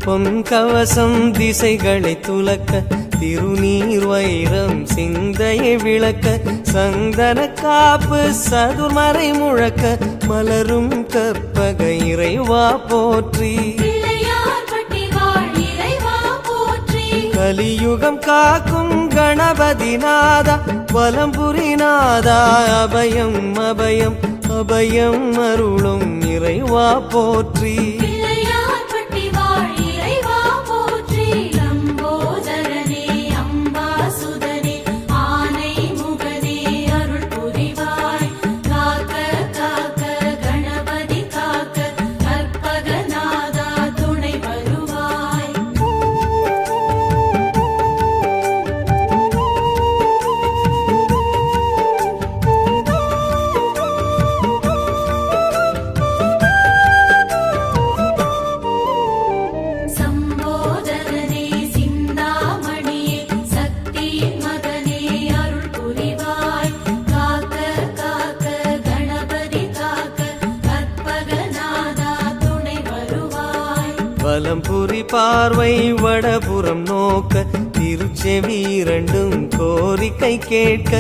பொன் கவசம் திசைகளை துலக்க திருநீர் வைரம் சிந்தையை விளக்க சந்தன காப்பு சதுர்மறை முழக்க மலரும் கற்பக இறைவா போற்றி கலியுகம் காக்கும் கணபதி நாதா வலம்புரி நாதா அபயம் அபயம் அபயம் அருளும் இறைவா போற்றி வலம்புரி பார்வை வடபுறம் நோக்க திருச்செவி இரண்டும் கோரிக்கை கேட்க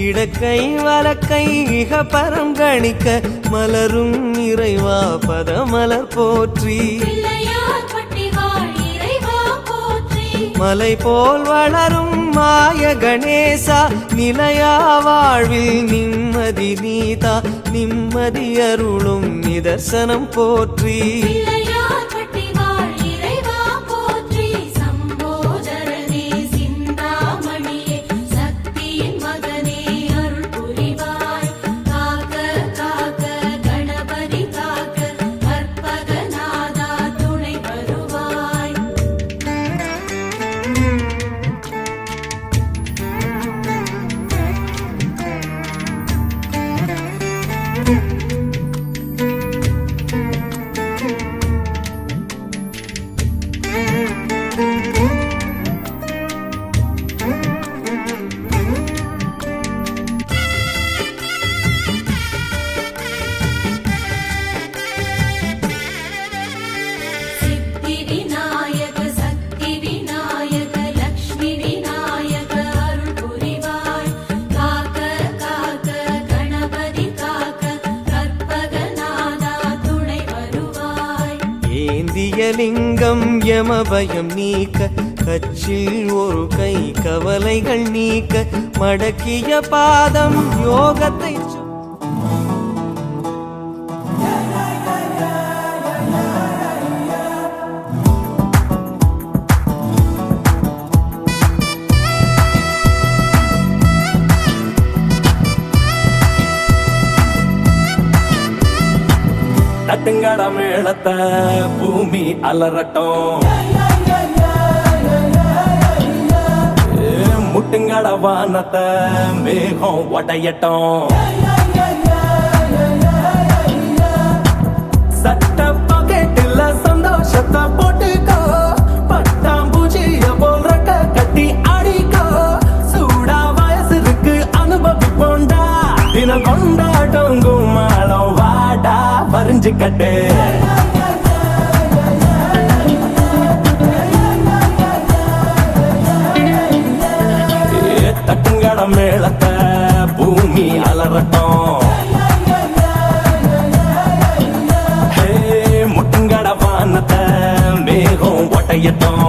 இடக்கை வலக்கை இகபரம் கணிக்க மலரும் இறைவா பதமலர் போற்றி மலை போல் வளரும் மாய கணேசா நிலையா வாழ்வில் நிம்மதி நீதா நிம்மதி அருளும் நிதர்சனம் போற்றி இதயலிங்கம் யமபயம் நீக்க கச்சில் ஒரு கை கவலைகள் நீக்க மடக்கிய பாதம் யோகத்தை தட்டுங்கட மேளத்தை பூமி அலறட்டும், முட்டுங்கட வானத்தை மேகம் உடையட்டும். சட்ட பாக்கெட்டில் சந்தோஷத்தை போட்டுக்கோ, பட்டாம்பூச்சிய போல் ரெக்க கட்டி அடிக்கோ. சூடா வயசு இருக்கு அனுபவிப்போண்டா, தினம் கொண்டாட்டம் கும்மாளம் வாடா பறிஞ்சுக்கட்டு. தட்டுங்கட மேளத்தை பூமி அலறட்டும், முட்டுங்கட வானத்தை மேகம் ஒட்டையட்டும்.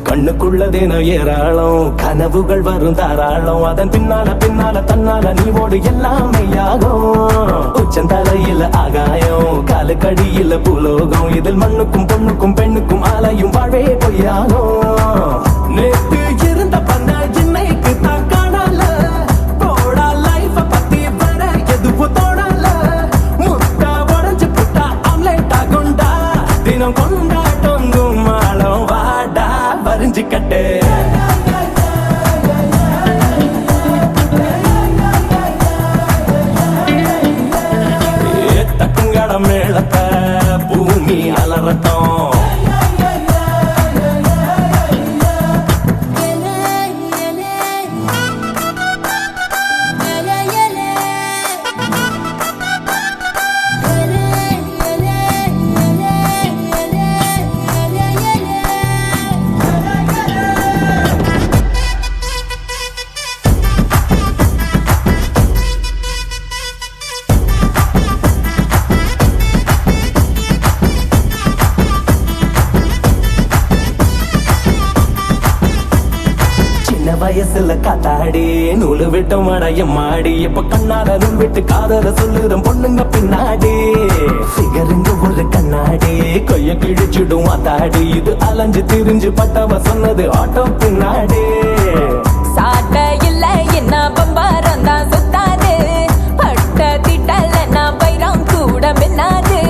கண்ணுக்குள்ளதேனோ ஏராளம், கனவுகள் வரும் தாராளம். அதன் பின்னால பின்னால தன்னால நீ ஓடு எல்லாமே யாகும். உச்சந்தலையில ஆகாயம், காலுக்கடியில பூலோகம். இதில் மண்ணுக்கும் பொண்ணுக்கும் பெண்ணுக்கும் ஆலையும் வாழ்வே பொய்யாகும். நேற்று இருந்த பண்ண இன்னைக்கு தான் காணல, போடா லைஃப பத்தி வர எதுவும் தோணல. முட்டா உடஞ்சு புட்டா ஆம்லேட்டா கொண்டா, தினம் கொண்டாட்டம் கும்மாளம் வாடா பறிஞ்சுக்கட்டு. தட்டுங்கட மேளத்தை பூமி அலறட்டும், வயசுல காத்தாடி நூலு விட்டு மடைய மாடி. இப்ப கண்ணால நூல் விட்டு காதல சொல்லுற பொண்ணுங்க பின்னாடி. சிகருங்க ஒரு கண்ணாடி கொய்ய கிழிச்சிடும் ஆத்தாடி. இது அலைஞ்சு திரிஞ்சு பட்டவ சொன்னது ஆட்டோ பின்னாடி. சாட்ட இல்ல என்ன பம்பாரம் தான் சுத்தாது, பட்ட திட்டல நான் பைரம் கூட பின்னாது.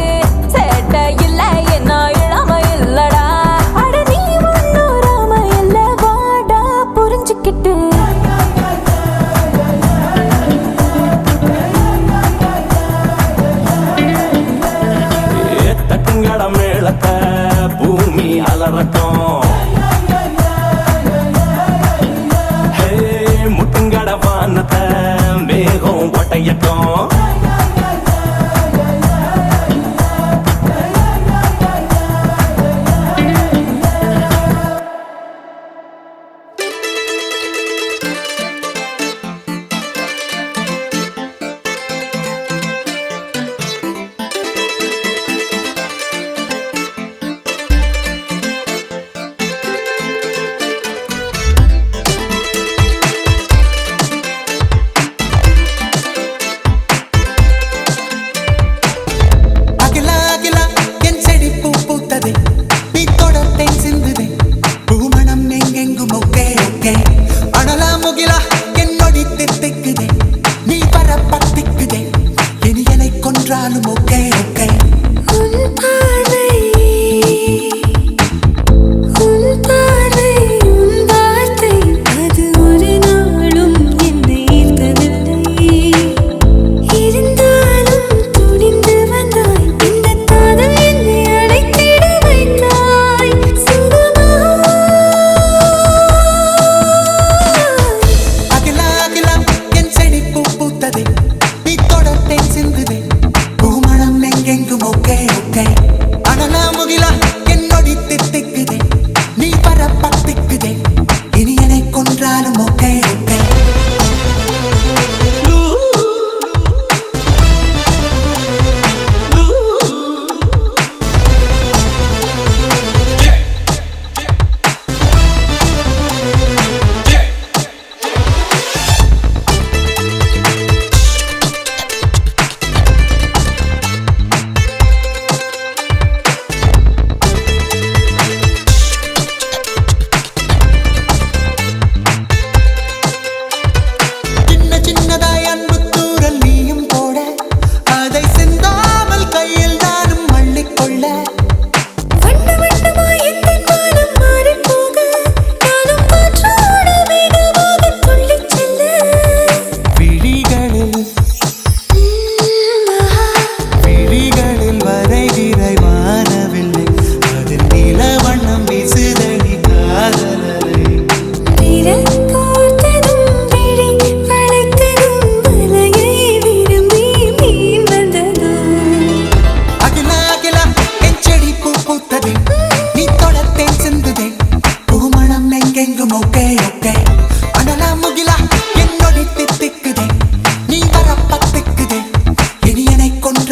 சேட்ட இல்ல என்ன இளம இல்லடா, அட நீ ஒன்னும் ராம இல்ல வாடா புரிஞ்சுக்கிட்டு. தட்டுங்கட மேளத்தை பூமி அலறட்டும், முட்டுங்கட வானத்தை மேகம் ஒட்டையட்டும்.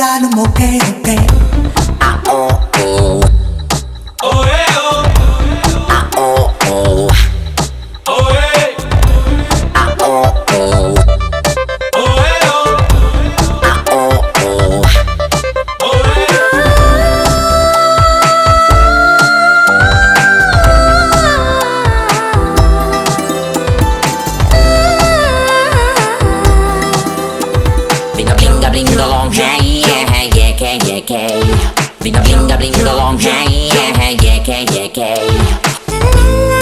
என்றாலும் okay okay Bling along, hey, yeah, yeah, yeah, yeah. Bling along, hey, yeah, yeah, yeah, yeah.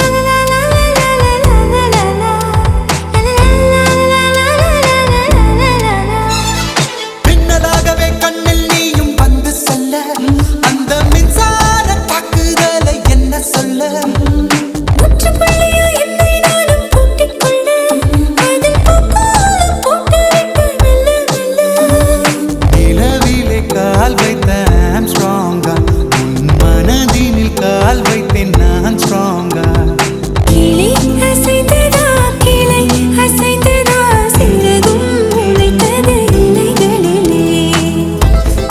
பின்னதாகவே கண்ணில் நீயும் வந்து செல்ல அந்த மின்சார தாக்குதலை என்ன சொல்ல நிலவிலே கால் வைத்த I'm stronger உன் மனதினில் கால் வைத்தேன் நான் stronger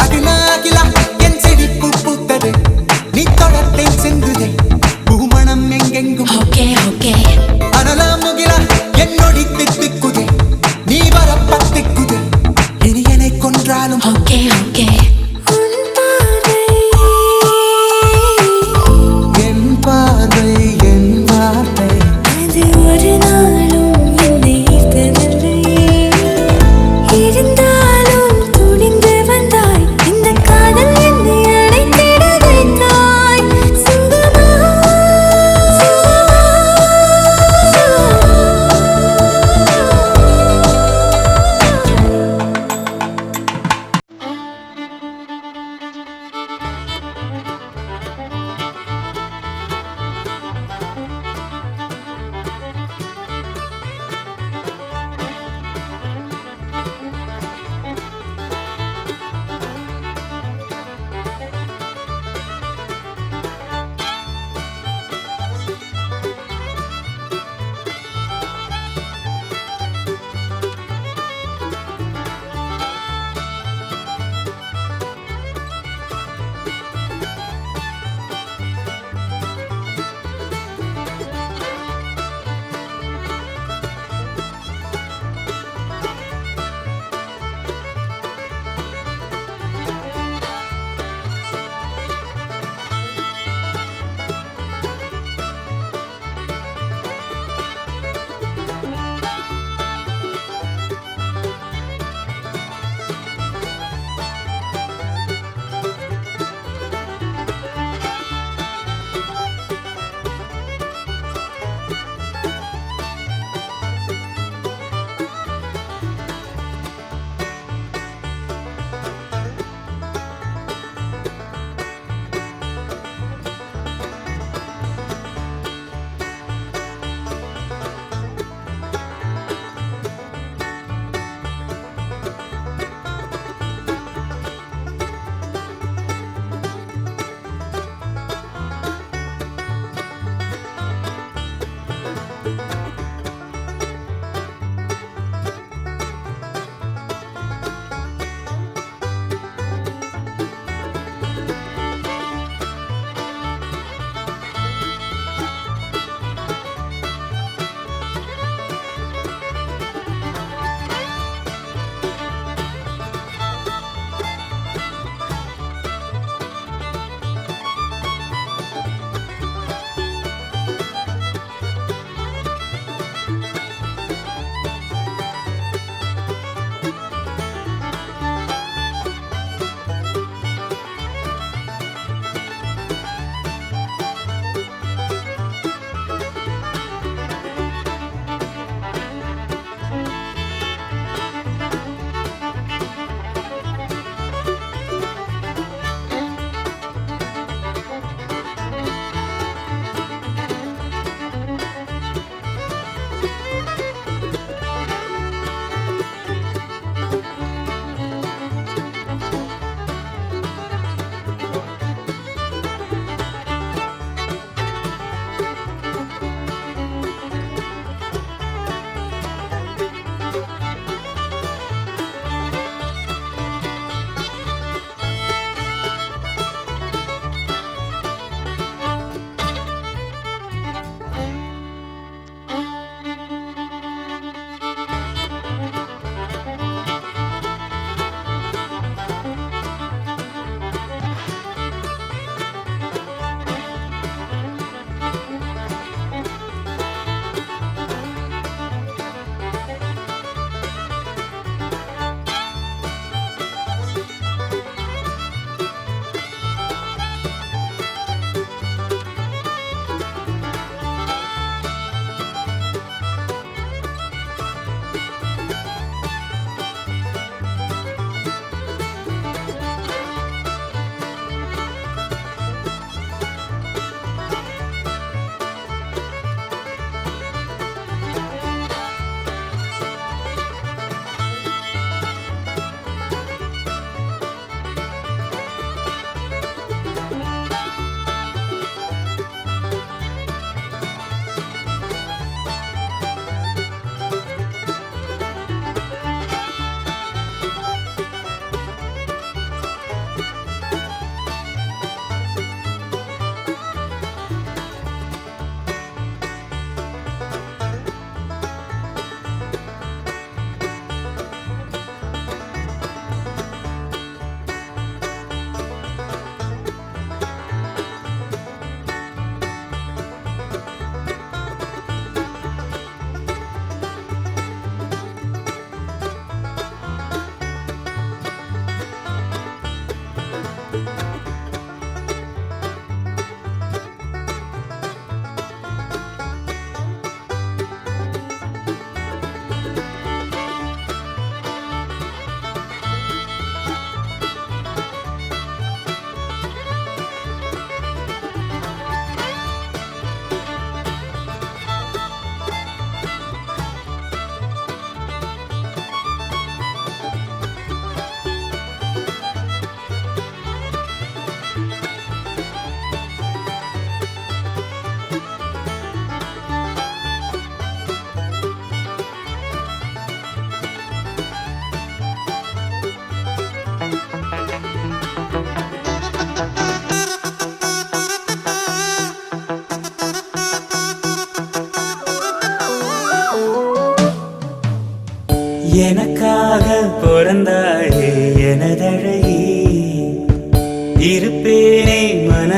அகிலா அகிலா என் செடி பூ பூத்தது நீ தொடர்த்தேன் செங்குதே பூமணம் எங்கெங்கும் Okay, okay. அனலா முகிலா என்னொடி தித்திக்குதே நீ வர பத்திக்குதே இனி என்னை கொன்றாலும் Okay, okay. என் பார்வை என் வார்த்தை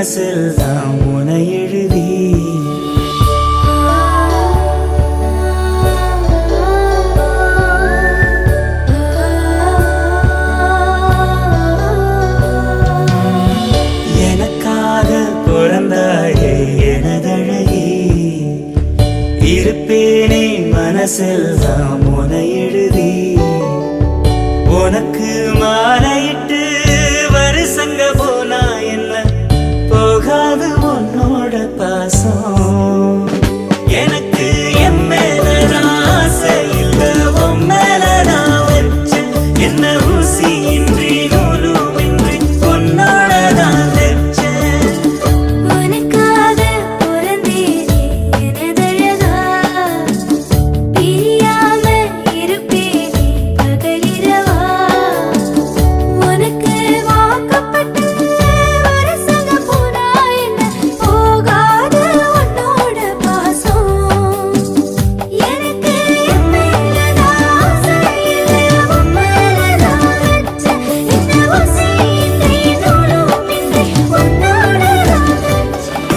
மனசில் தான் உனை எழுதி எனக்காக பிறந்தாயே எனதழகி இருப்பேனே மனசில் தான் உனை எழுதி உனக்கு மாலையிட்டு வருஷங்க போனா என்ன போகாது உன்னோட பாசம் எனக்கு என் மேலதான் ஆசை இல்ல உன் மேலதான் வச்சு என்ன ஊசியின்றி நூலுமின்றி உன்னோடதான் வச்சேன் உனக்காக பிறந்தேனே எனதழகா பிரியாம இருப்பேனே பகலிரவா உனக்கு வாக்கப்பட்டு வருஷங்க போனா என்ன போகாது உன்னோட பாசம் எனக்கு என் மேலதான் ஆசை இல்ல உன் மேலதான் வச்சு என்ன ஊசியின்றி நூலுமின்றி உன்னோடதான் வச்சேன்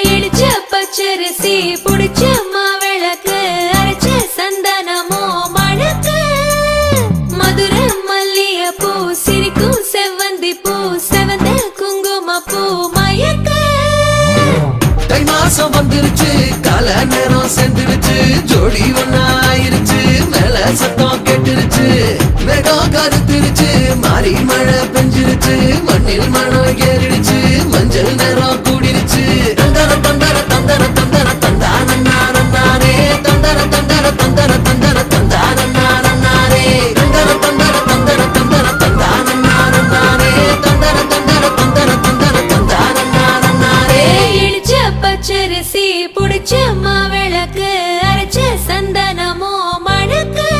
இடிச்ச பச்சரிசி புடிச்ச மாவிளக்கு அரைச்ச சந்தனமோ மணக்கு மதுர மல்லிய பூ சிரிக்கும் செவ்வந்தி பூ செவந்த குங்கும பூ மயக்க தை மாசம் வந்துருச்சு கால நேரம் சென்றுருச்சு ஜோடி ஒன்னாயிருச்சு மேல சத்தம் கேட்டுருச்சு மேகம் கருத்துருச்சு மாறி மழை பெஞ்சிருச்சு மண்ணில் மணம் ஏறிடுச்சு மஞ்சள் நேரம் கூடிருச்சு தந்தர தந்தர தந்தர தந்தர தந்தானே தந்தர தந்தர தந்தர தந்தர தந்தானே தந்தர தந்தர தந்தர தந்தர தந்தானே தந்தர தந்தர தந்தர தந்தர தந்தானே இடிச்ச பச்சரிசி புடிச்ச மாவிளக்கு அரைச்ச சந்தனமோ மணக்கு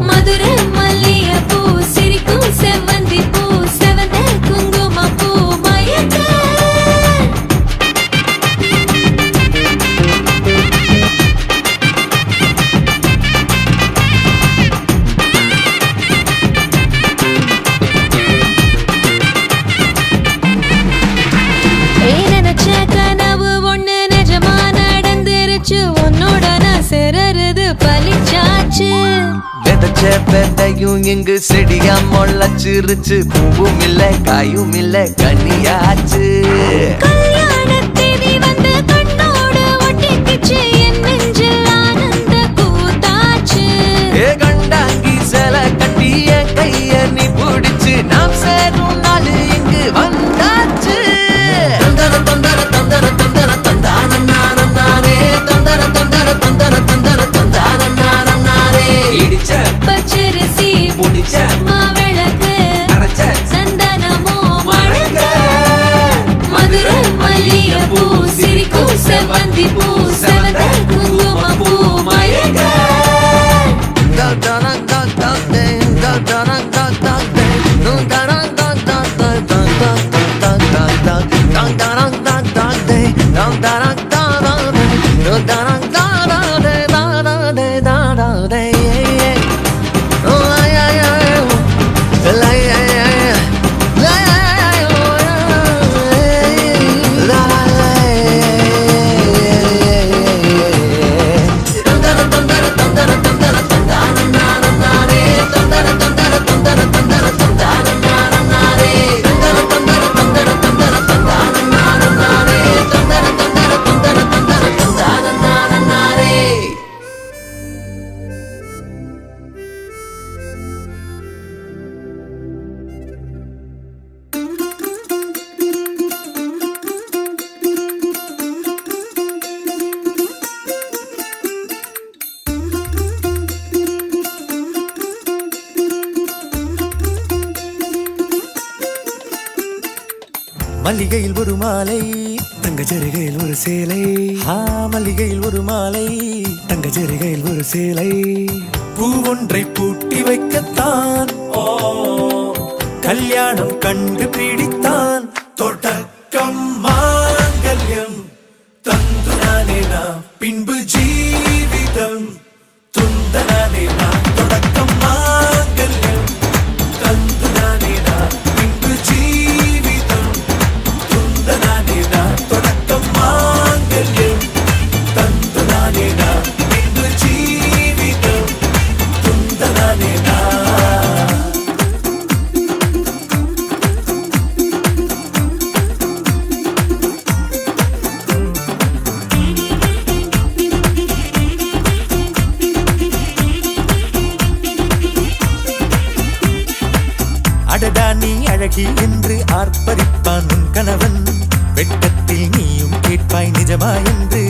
மதுர மல்லிய பூ சிரிக்கும் செவ்வந்தி பூ செவந்த குங்கும பூ மயக்க நினைச்ச கனவு ஒண்ணு நிஜமா நடந்துருச்சு உன்னோட நான் சிறருது பலிச்சாச்சு விதைச்ச விதையும் இங்கு செடியா முளைச்சிருச்சு பூவும் இல்ல காயும் இல்ல கனியாச்சு கல்யாண தேதி வந்து கண்ணோடு ஒட்டிக்கிச்சு என் நெஞ்சில் ஆனந்த கூத்தாச்சு ஏ கண்டாங்கி சில கட்டி என் கைய நீ பிடிச்சு நாம் சேரும் நாள் இங்கு வந்தாச்சு தந்தர தந்தர தந்தர தந்தர தந்தானே தந்தர தந்தர தந்தர தந்தர தந்தானே இடிச்ச பச்சரிசி புடிச்ச மாவிளக்கு அரைச்ச சந்தனமோ மணக்க மதுரை மல்லிகையில் ஒரு மாலை தங்க ஜரிகையில் ஒரு சேலை மல்லிகையில் ஒரு மாலை தங்க ஜரிகையில் ஒரு சேலை பூ ஒன்றை பூட்டி வைக்கத்தான் கல்யாணம் கண்டு பிடித்தான் தொடக்கம் மாங்கல்யம் தந்து நானே நாம் பின்பு ஜீவிதம் துந்த நானே நாம் தொடக்கம் மாங்கல்யம் தந்து நானே நாம் பின்பு ஜீவிதம் துந்த நானே நாம் தொடக்கம் மாங்கல்யம் தந்து நானே நாம் பின்பு ஜீவிதம் துந்த நானே நாம் அடடா நீ அழகி என்று ஆர்ப்பரிப்பான் உன் கணவன் வெட்டத்தில் நீயும் கேட்பாய் நிஜமா என்று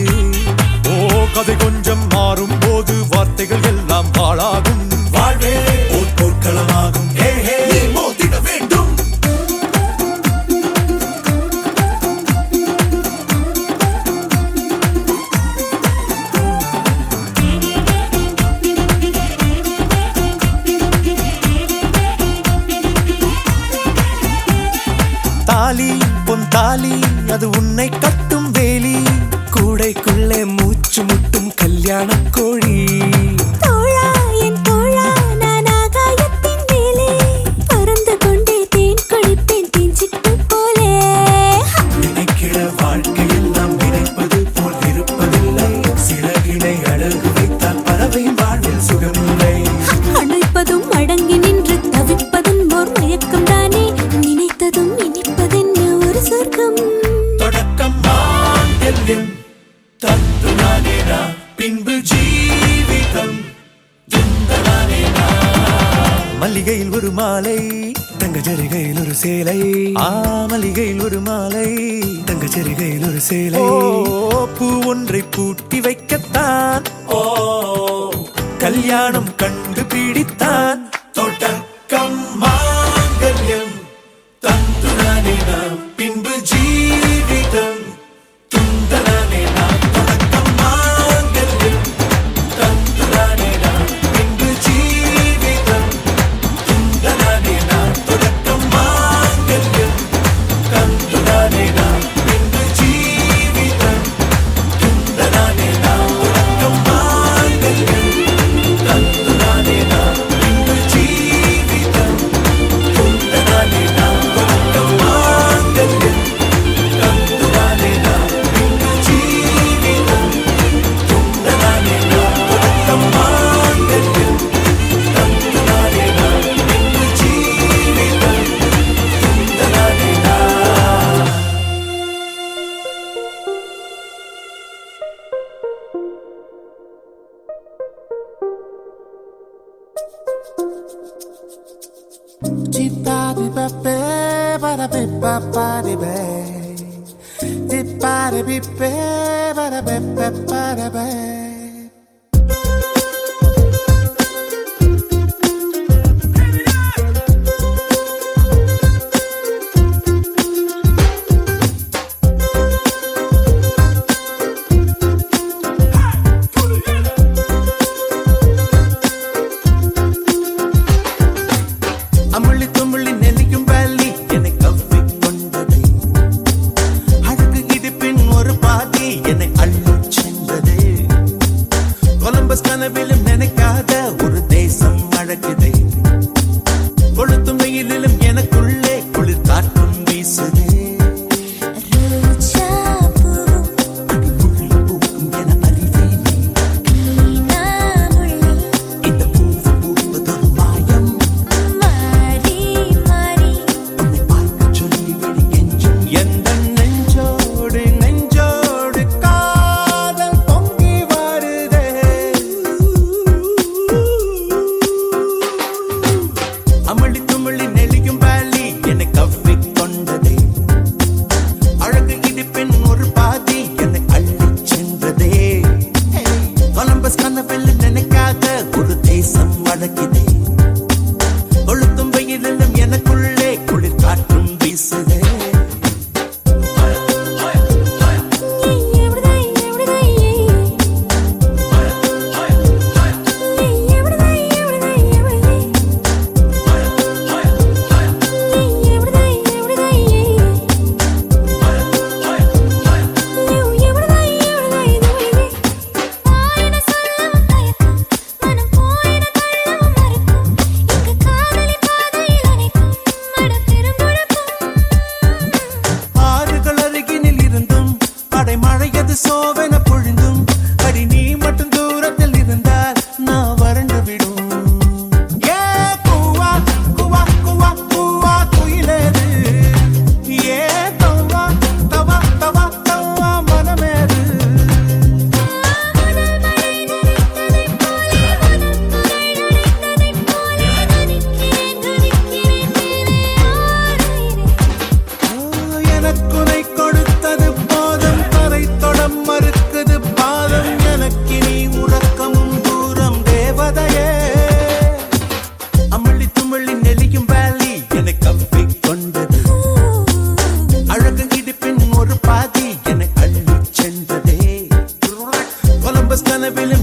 கதை கொஞ்சம் மாறும் போது வார்த்தைகள் எல்லாம் பாழாகும் வாழ்வே ஓர் போர்க்களமாகும் மோதிட வேண்டும் தாலி பொன் தாலி அது உன்னை கட்டும் வேலி கூடைக்குள்ளே மூச்சு முட்டும் கல்யாண கோழி தோழா என் தோழா நான் ஆகாயத்தின் மேலே பறந்து கொண்டே தேன் குடிப்பேன் தேஞ்சிட்டு போலே நினைக்கிற வாழ்க்கையில் நாம் நினைப்பது போல் இருப்பதில்லை சிறகினை அழகு வைத்தால் பறவை வாழ்வில் சுகமில்லை அணைப்பதும் அடங்கி நின்று தவிப்பதும் ஓர் மயக்கம் தானே நினைத்ததும் இனிப்பதென்ன ஒரு சொர்க்கம் தொடக்கம் மாங்கல்யம் தந்து நானே நாம் பின்பு ஜீவிதம் துந்த நானே நாம் மல்லிகையில் ஒரு மாலை தங்க ஜரிகையில் ஒரு சேலை மல்லிகையில் ஒரு மாலை தங்க ஜரிகையில் ஒரு சேலை பூ ஒன்றை பூட்டி வைக்கத்தான் கல்யாணம் கண்டு பிடித்தான் தொடக்கம் மாங்கல்யம் தந்து நானே நாம் பின்பு ஜீவிதம் துந்த நானே நாம் தொடக்கம் மாங்கல்யம் தந்து நானே நாம் பின்பு ஜீவிதம் துந்த நானே நாம் தொடக்கம் மாங்கல்யம் தந்து நானே நாம் பின்பு ஜீவிதம் துந்த நானே நாம் தொடக்கம் மாங்கல்யம் தந்து நானே நாம் பின்பு ஜீவிதம் துந்த நானே நாம் தொடக்கம் மாங்கல்யம் தந்து நானே நாம் பின்பு ஜீவிதம் துந்த நானே நாம் தொடக்கம் மாங்கல்யம் தந்து நானே நாம் பின்பு ஜீவிதம் துந்த நானே நாம் அமுள்ளி துமுள்ளி நெல்லிக்கும் வேலி என்னை கவ்விக் கொண்டது அழகு இடுப்பின் ஒரு பாதி என்னை அள்ளிச் சென்றது கொலம்பஸ் கனவிலும் நினைக்காத ஒரு தேசம் அழகுதே கொளுத்தும் வெயிலிலும் எனக்குள்ளே குளிர் காற்றும் வீசுதே ரோஜா பூ அடிமுள்ளி பூக்கும் என அறிவேனே நாமுள்ளி இந்த பூவு பூப்பதொரு மாயம் மாறி மாறி உன்னை பார்க்கச் சொல்லிவிடு எஞ்சும் எந்த நெஞ்சோடு நெஞ்சோடு காதல் பொங்கி வருதே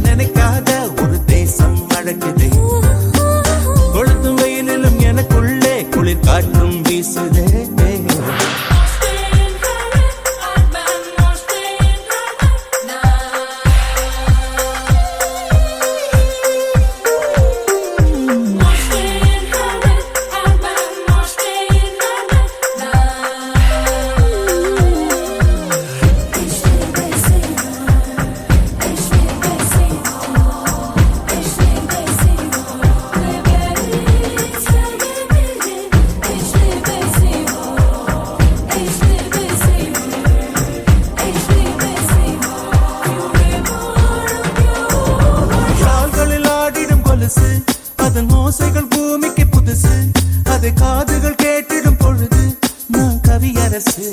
நினைக்காத ஒரு தேசம் அழகுதே கொளுத்தும் வெயிலிலும் எனக்குள்ளே குளிர் காற்றும் வீசுதே அதன் ஓசைகள் பூமிக்கு புதுசு அதை காதுகள் கேட்டிடும் பொழுது நான் கவியரசு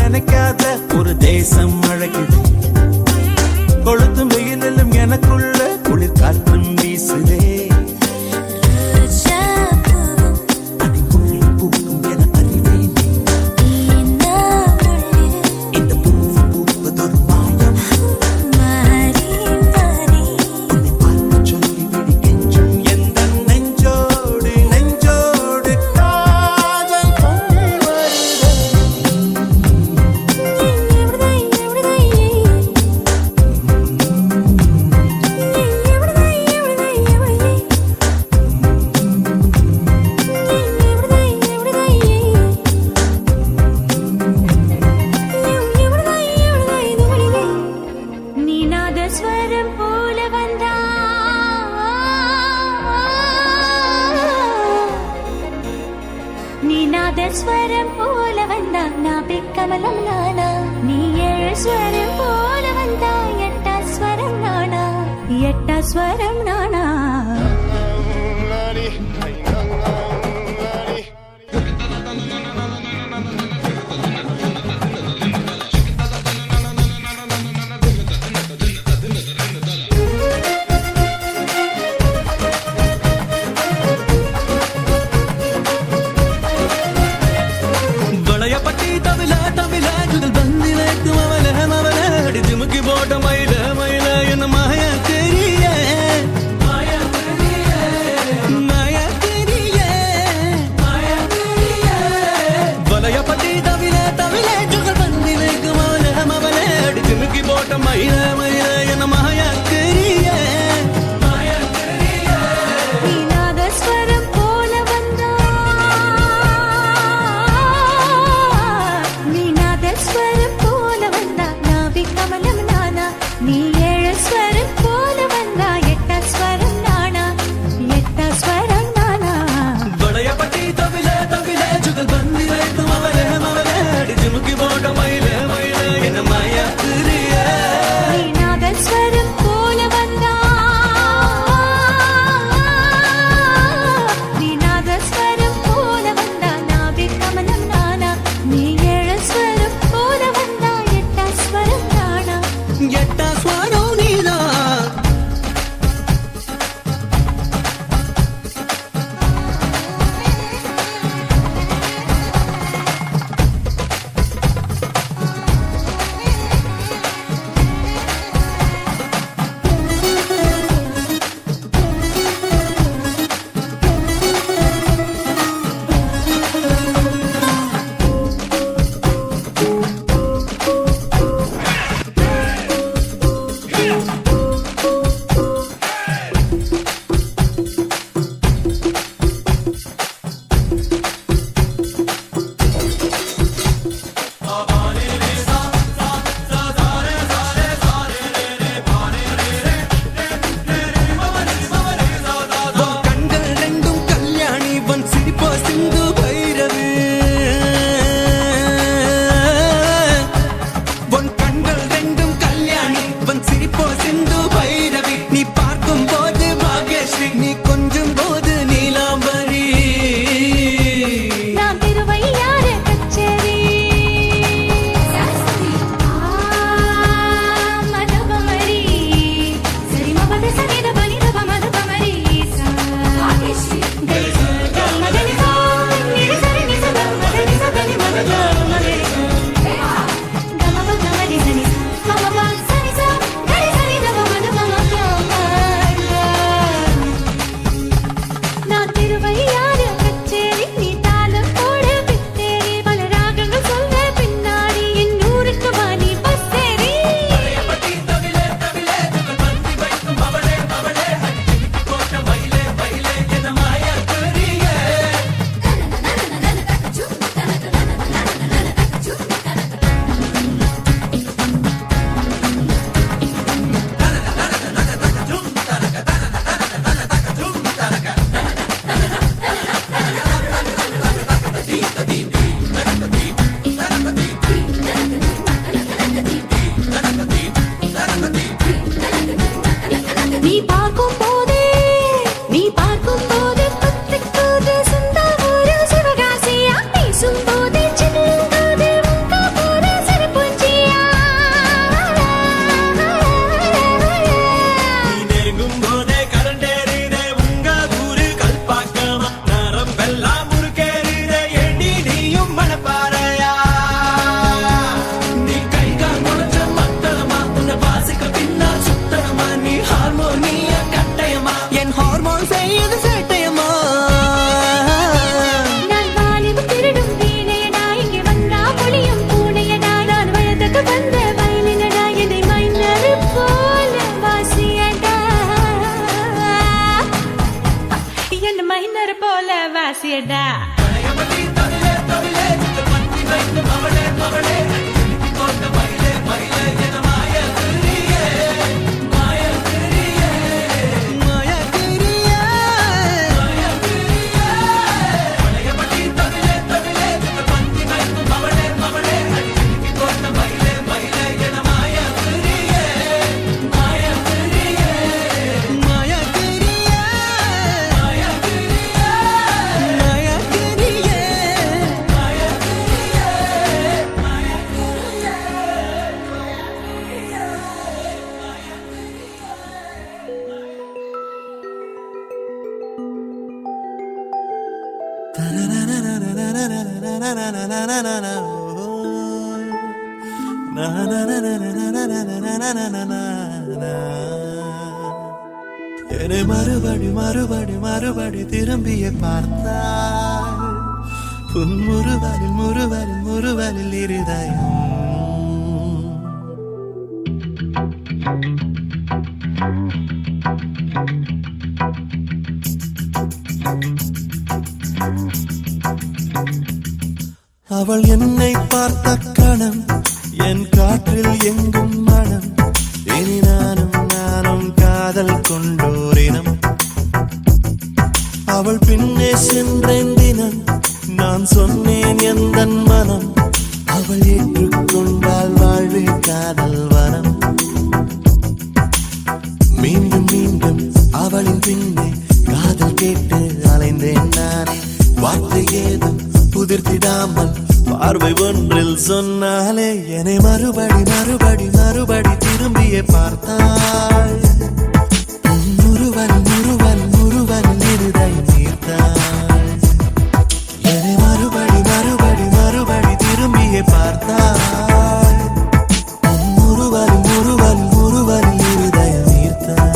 நினைக்காத ஒரு தேசம் அழகுது கொளுத்தும் வெயிலிலும் எனக்குள்ள குளிர் காற்றும் வீசுதே ஸ்வரம் போல வந்தா நான் பிக்கமலம் நானா நீ ஏழு ஸ்வரம் போல வந்தா எட்டா ஸ்வரம் நானா எட்டா ஸ்வரம் நானா நீ என்னை மறுபடி மறுபடி மறுபடி திரும்பிய பார்த்தாள் உன் முறுவலில் முறுவலில் முறுவலில் இருதயம் அவள் என்னை பார்த்த கணம் என் காற்றில் எங்கும் மனம் இனி நானும் காதல் கொண்டோரினம் அவள் பின்னே சென்றேன் தினம் நான் சொன்னேன் எந்தன் மனம் அவள் ஏற்றுக்கொண்டால் வாழ்வே காதல் வனம் மீண்டும் மீண்டும் அவளின் பின்னே காதல் கேட்டு அலைந்தேன் நானே வார்த்தை ஏதும் புதிர்த்திடாமல் பார்வை ஒன்றில் சொன்னாலே என்னை மறுபடி மறுபடி மறுபடி திரும்பியே பார்த்தாள் முறுவல் முறுவல் முறுவல் இருதை நீர்த்தாள் என்னை மறுபடி மறுபடி மறுபடி திரும்பியே பார்த்தாள் முறுவல் முறுவல் முறுவல் இருதை நீர்த்தாள்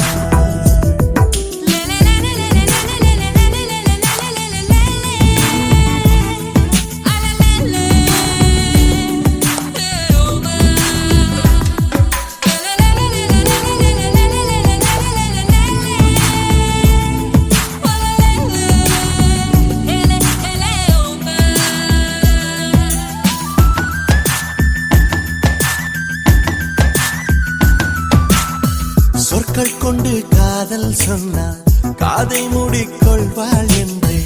சொற்கள் கொண்டு காதல் சொன்னாள் காதை மூடிக்கொள்வாள் என்றே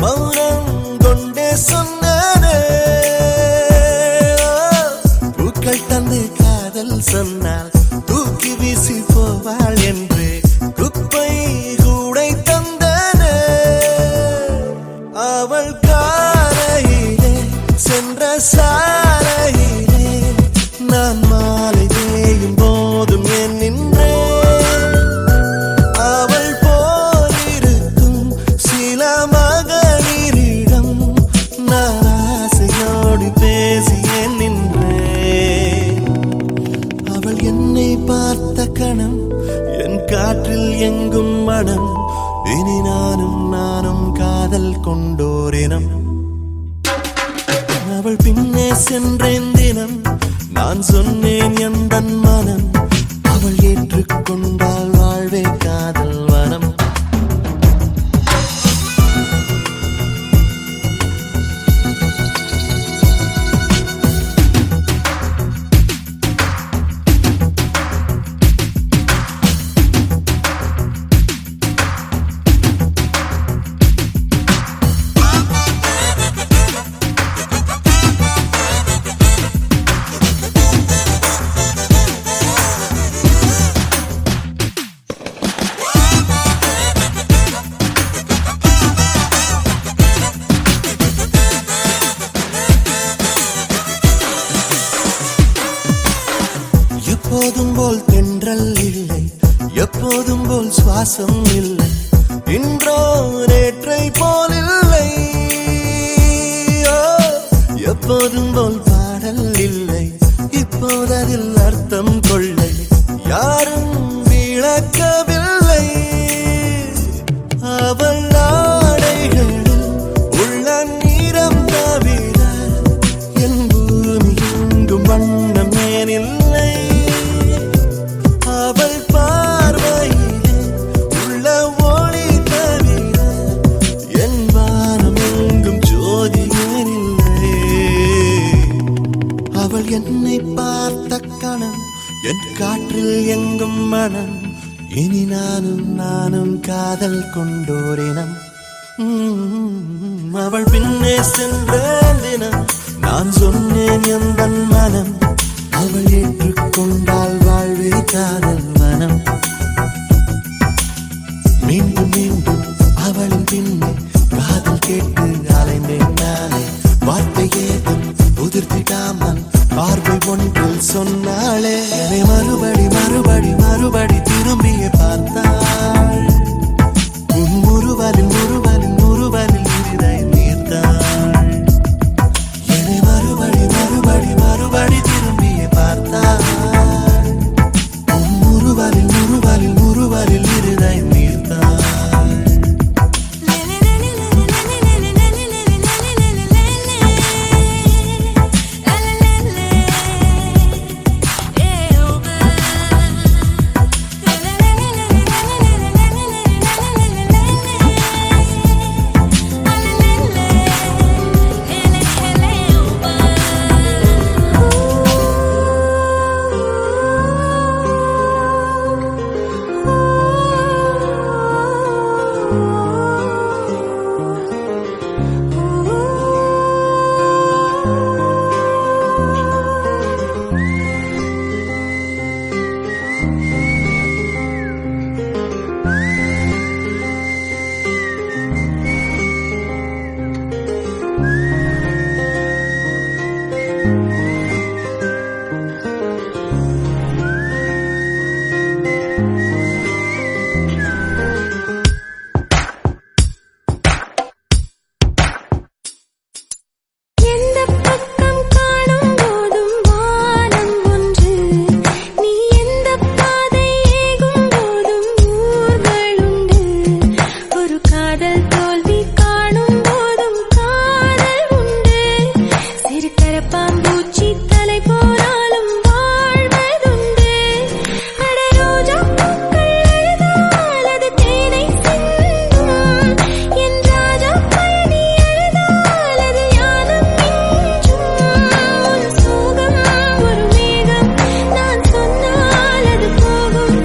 மௌனம் கொண்டே சொன்னானே பூக்கள் தந்து காதல் சொன்னால் தூக்கி வீசி போவாள் என்றே குப்பை கூடை தந்தானே அவள் காலையிலே சென்ற சாலையிலே நான் மாலை தேயும் போதும் என் நின்றேன் கணம் என் காற்றில் எங்கும் மனம் இனி நானும் காதல் கொண்டோரினம் அவள் பின்னே சென்றேன் தினம் நான் சொன்னேன் எந்தன் மனம் அவள் ஏற்றுக்கொண்டால் வாழ்வே காதல் வனம் எப்போதும் போல் தென்றல் இல்லை எப்போதும் போல் சுவாசம் இல்லை இன்றோ நேற்றை போல் இல்லை எப்போதும் போல் பாடல் இல்லை இப்போததில் அர்த்தம் கொள்ளை யாரும் விளக்கவில்லை அவள் ஆடைகளில் உள்ள நீரம் தவிர என் பூமி எங்கும் வண்ணம் ஏனில்லை அவள் பார்வையிலே உள்ள ஒளி தவிர என் வானம் எங்கும் ஜோதி ஏனில்லை அவள் என்னை பார்த்த கணம் என் காற்றில் எங்கும் மனம் இனி நானும் காதல் கொண்டோரினம் அவள் பின்னே சென்றேன் தினம் நான் சொன்னேன் எந்தன் மனம் அவள் ஏற்றுக்கொண்டால் வாழ்வே காதல் மனம் மீண்டும் மீண்டும் அவளின் பின்னே காதல் கேட்டு அலைந்தேன் நானே வார்த்தை ஏதும் உதிர்த்திடாமல் பார்வை ஒன்றில் சொன்னாளே என்னை மறுபடி மறுபடி மறுபடி திரும்பியே பார்த்தாள் உன் முறுவலில் முறுவலில் முறுவலில் இருதை நீர்த்தாள் என்னை மறுபடி மறுபடி மறுபடி திரும்பியே பார்த்தாள் கரப்பாம்பூச்சி தலை போனாலும் வாழ்வதுண்டு. அட ரோஜா பூக்கள் அழுதால் அது தேனை சிந்தும். என் ராஜா பழனி அழுதால் அது ஞானம் மிஞ்சும். ஒரு சோகம் ஒரு மேகம் நான் சொன்னால் அது போகும்.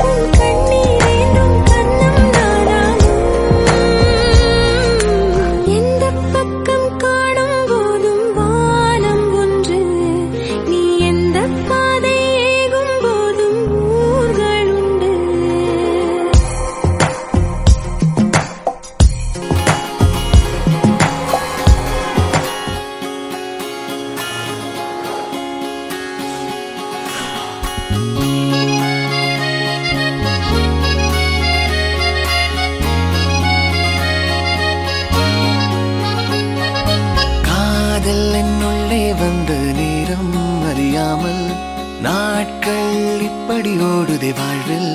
உன் கண்ணீர் என்றும் கண்ணம் நானாகும். எந்த பக்கம் காணும் போதும் வானம் ஒன்று. நீ எந்த பாதை ஏகும் போதும் ஊர்கள் உண்டு. காதல் என்னுள்ளே வந்த நேரம் அறியாமல் நாட்கள் இப்படி ஓடுதே வாழ்வில்.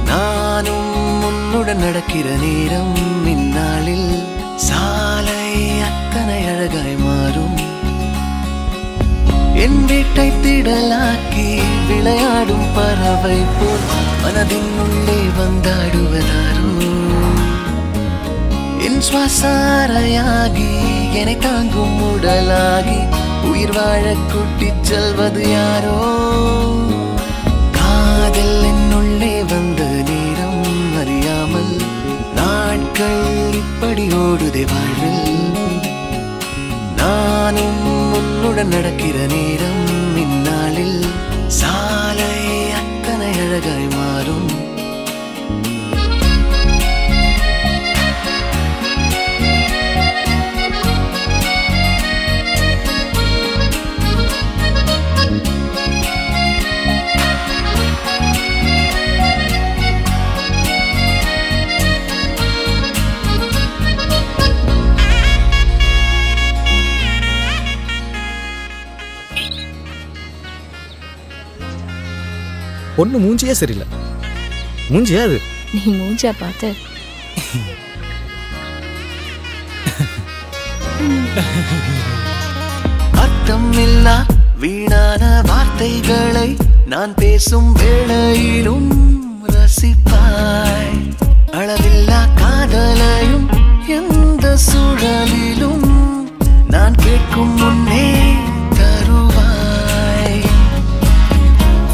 நானும் உன்னுடன் நடக்கிற நேரம் இந்நாளில் சாலை அத்தனை அழகாய் மாறும். என் வீட்டை திடலாக்கி விளையாடும் பறவை போல் மனதின் உள்ளே வந்தாடுவதாரோ. என் சுவாசாரையாகி என்னை தாங்கும் உடலாகி உயிர் வாழ கூட்டிச் செல்வது யாரோ. காதல் என்னுள்ளே வந்த நேரம் அறியாமல் நாட்கள் இப்படி ஓடுதே வாழ்வில். நானும் உன்னுடன் நடக்கிற நேரம் இந்நாளில் சாலை அத்தனை அழகாய் மாறும். பொண்ணு மூஞ்சியே சரியில்லை. மூஞ்சியா அது? நீ மூஞ்சா பார்த்து அர்த்தம் இல்லா வீணான வார்த்தைகளை நான் பேசும் வேளையிலும் ரசிப்பாய். அளவில்லா காதலையும் எந்த சூழலிலும் நான் கேட்கும் முன்னே தருவாய்.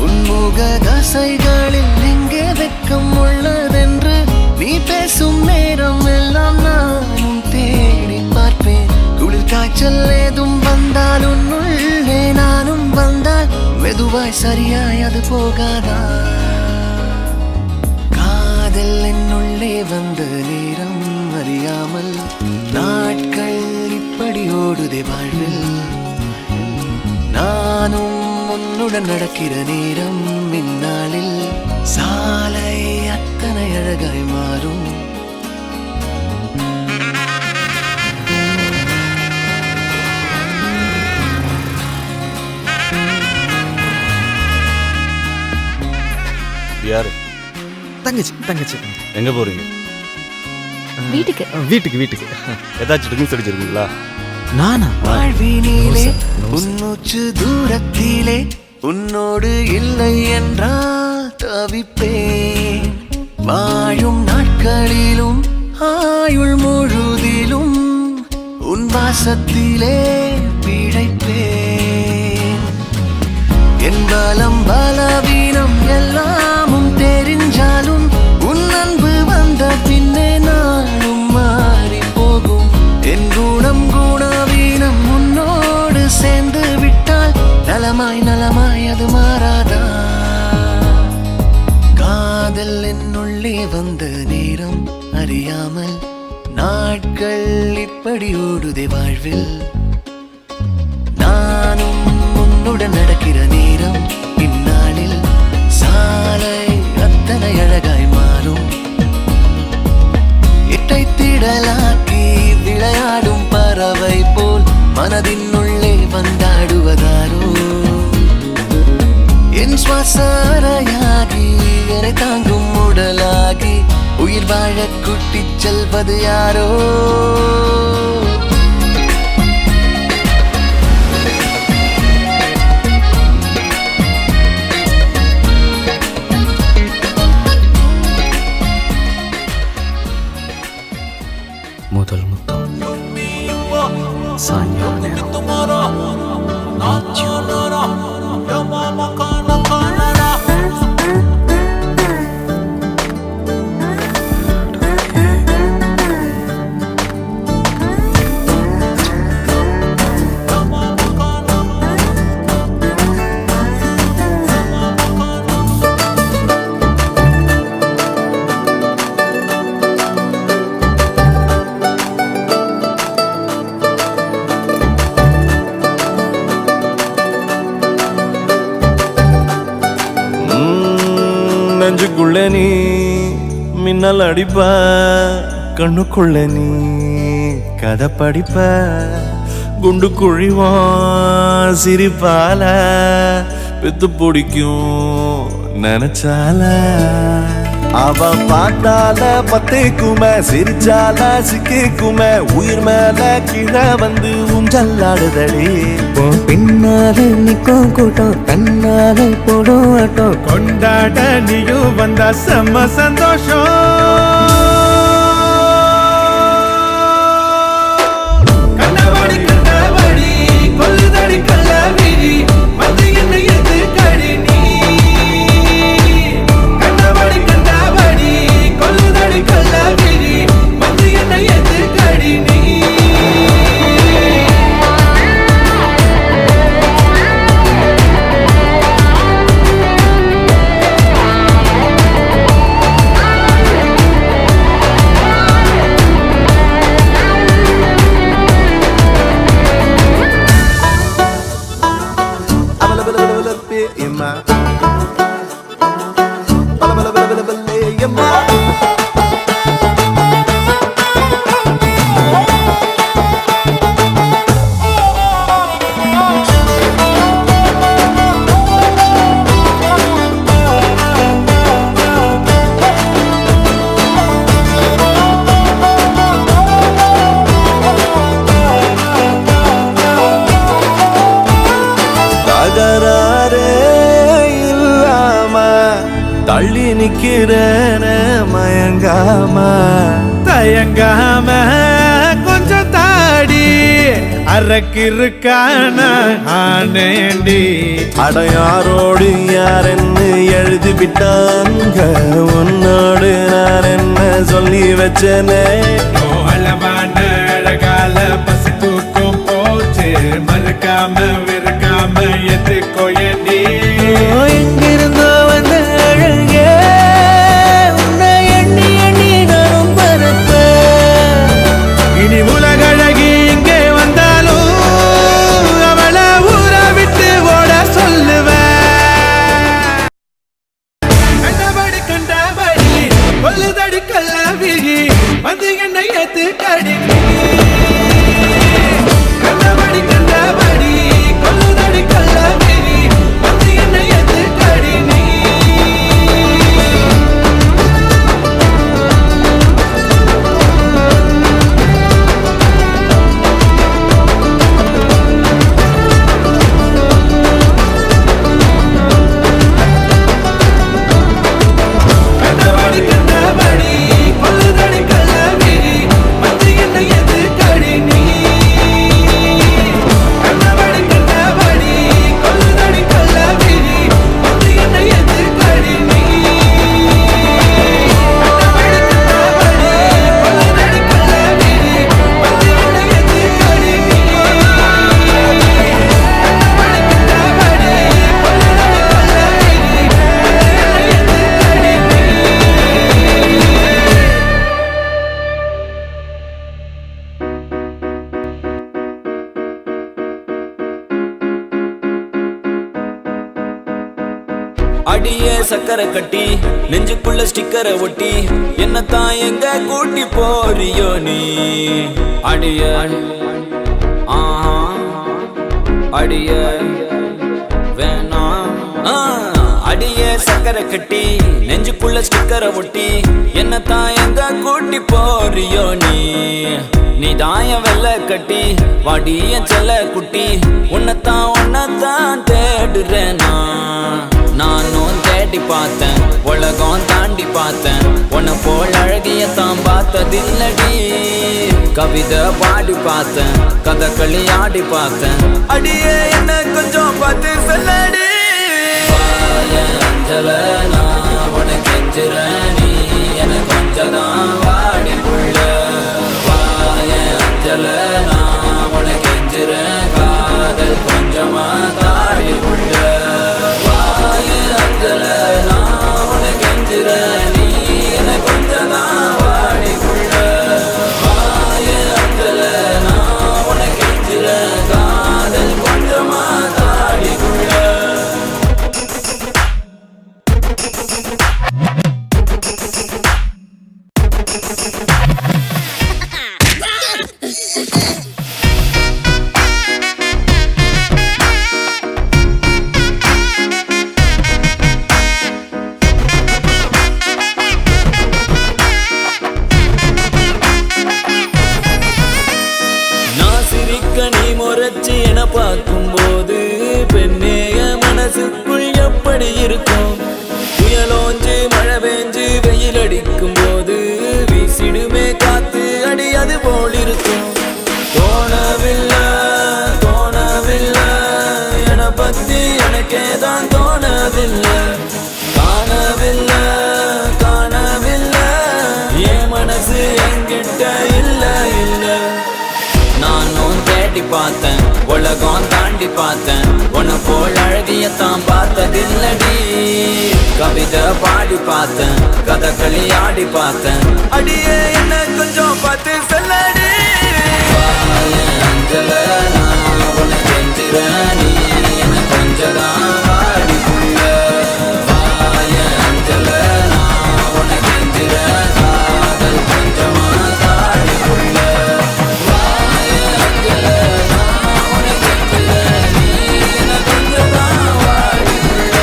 உன்முக தசைகளில் எங்கே வெட்கம் உள்ளதென்று நீ பேசும் நேரம் எல்லாம் நானும் தேடி பார்ப்பேன். குளிர் காய்ச்சல் ஏதும் வந்தால் உன்னுள்ளே நானும் வந்தால் மெதுவாய் சரியாய் அது போகாதா. காதல் என்னுள்ளே வந்த நேரம் அறியாமல் நாட்கள் இப்படி ஓடுதே வாழ்வில். நானும் உன்னுடன் நடக்கிற நேரம் இந்நாளில் சாலை அத்தனை அழகாய் மாறும். யாரு? தங்கச்சி தங்கச்சி. எங்க போறீங்க? வீட்டுக்கு. வீட்டுக்கு வீட்டுக்கு. ஏதாச்சும் ட்ரிங்க்ஸ் அடிச்சிருக்கீங்களா? நானா? வாழ்வினிலே உன்னுச்சு தூரத்திலே உன்னோடு இல்லை என்றால் தவிப்பேன். வாழும் நாட்களிலும் ஆயுள் முழுதிலும் உன் வாசத்திலே பிழைப்பேன். என் பலம் பலவீனம் எல்லாமும் தெரிஞ்சாலும் உன் அன்பு வந்த பின்னே நானும் மாறி போகும். என் குணம் குணவீனம் உன்னோடு சேர்ந்து விட்டால் நலமாய் நலமாய் அது மாறாதா. காதல் என்னுள்ளே வந்த நேரம் அறியாமல் நாட்கள் இப்படி ஓடுதே வாழ்வில். நானும் உன்னுடன் நடக்கிற நேரம் இந்நாளில் சாலை அத்தனை அழகாய் மாறும். இட்டை திடலாக்கி விளையாடும் பறவை போல் மனதின் உள்ளே வந்தாடுவதாரோ. என் சுவாசாரையாகி என்னை தாங்கும் உடலாகி உயிர் வாழ கூட்டிச் செல்வது யாரோ. கண்ணால் அடிப்ப கண்ணுக்குள்ள நீ கதை படிப்ப குண்டு குழிவான் சிரிப்பால பெத்து பிடிக்கும் நினைச்சால அவ பார்த்தால பத்தேக்குமே சிரிச்சால சிக்கிக்குமே உயிர் மேல கீழே வந்து ஊஞ்சல்லாடுதடி பின்னால நிக்கும் கூட்டம் தன்னால போடும் ஆட்டம் கொண்டாட நீயும் வந்தா செம்ம சந்தோஷம் கண்ணாடி கண்ணாடி கொல்லுதடி கள்ளவிழி வந்து என்ன எது கடி நீ கண்ணாடி கண்ணாடி கொல்லுதடி கள்ளவிழி வந்து என்ன எது கடி நீ தள்ளி நிக்கிறேன மயங்காம தயங்காம கொஞ்சம் தாடி அரக்கிருக்கான ஆனேண்டி அடையாரோடு யாரென்னு எழுதி விட்டாங்க உன்னோடு நான் என்ன சொல்லி வச்சனே அளவான அழகால பசி தூக்கம் போச்சு மறுக்காம விருக்காம எதுக்கோ ஏண்டி எங்கிருந்தோ வந்த அழகே உன்னை எண்ணி எண்ணி நானும் பரப்பேன் இனி உலகழகி இங்கே வந்தாலும் அவளை ஊற விட்டு ஓட சொல்லுவேன் கண்டபடி கொல்லுதடி கள்ளவிழி வந்து என்ன ஏத்து கடி கண்டபடி கொல்லுதடி கள்ளவிழி வந்து என்ன ஏத்து கடி நீ கண்டபடி கொல்லுதடி கள்ளவிழி வந்து என்ன ஏத்து கடி நீ கண்டபடி கொல்லுதடி கள்ளவிழி வந்து என்ன ஏத்து கடி நீ அடியே சக்கரை கட்டி நெஞ்சுக்குள்ள ஸ்டிக்கரை ஒட்டி என்னத்தான் எங்க கூட்டி போறியோ நீ அடிய அடிய வேணாம் அடியே சக்கரை கட்டி நெஞ்சுக்குள்ள ஸ்டிக்கரை ஒட்டி என்னத்தான் எங்க கூட்டி போறியோ நீ தாய வெள்ள கட்டி வாடிய செல்ல குட்டி உன்னத்தான் தேடுறேனா நானும் தேடி பார்த்தேன் உலகம் தாண்டி பார்த்தேன் உன்னை போல் அழகிய தான் பார்த்ததில்லடி கவிதை பாடி பார்த்தேன் கதகளி ஆடி பார்த்தேன் அடியே என்ன கொஞ்சம் பார்த்து சொல்லடி அஞ்சல நான் உனக்கு கெஞ்சுறேன் நீ எனக்கு கொஞ்சம் தான் வாடி புள்ள அஞ்சல நான் உனக்கு கெஞ்சுறேன் காதல் கொஞ்சமா தாடி புள்ள நான் உனக்கு கெஞ்சுறேன் நீ எனக்கு கொஞ்சம் தான் வாடி புள்ள நான் உனக்கு கெஞ்சுறேன் காதல் கொஞ்சம் இருக்கும். புயலோஞ்சு மழை பெஞ்சு வெயில் அடிக்கும் போது வீசிடுமே காத்து அடி அது போல் இருக்கும். தோணவில்லை தோணவில்லை என பத்தி எனக்கே தான் தோணவில்லை. காணவில்லை காணவில்லை என் மனசு என்கிட்ட இல்ல இல்ல. நானும் தேடி பார்த்தேன் உலகம் தாண்டி பார்த்தேன் உன்னை போல் அழகியத்தான் பார்த்ததில்லடி. கவிதை பாடி பார்த்தேன் கதகளி ஆடி பார்த்தேன் அடியே என்ன கொஞ்சம் பார்த்து சொல்லடி. அஞ்சல நான் உன்னை கெஞ்சுறேன் நீ என்ன கொஞ்சதான் வாடி புள்ள. வாய அஞ்சல நான் உன்னை கெஞ்சுறேன் காதல் கொஞ்சமா தாடி புள்ள. வாய அஞ்சல நான் உன்னை கெஞ்சுறேன் நீ என்ன கொஞ்சதான் வாடி புள்ள.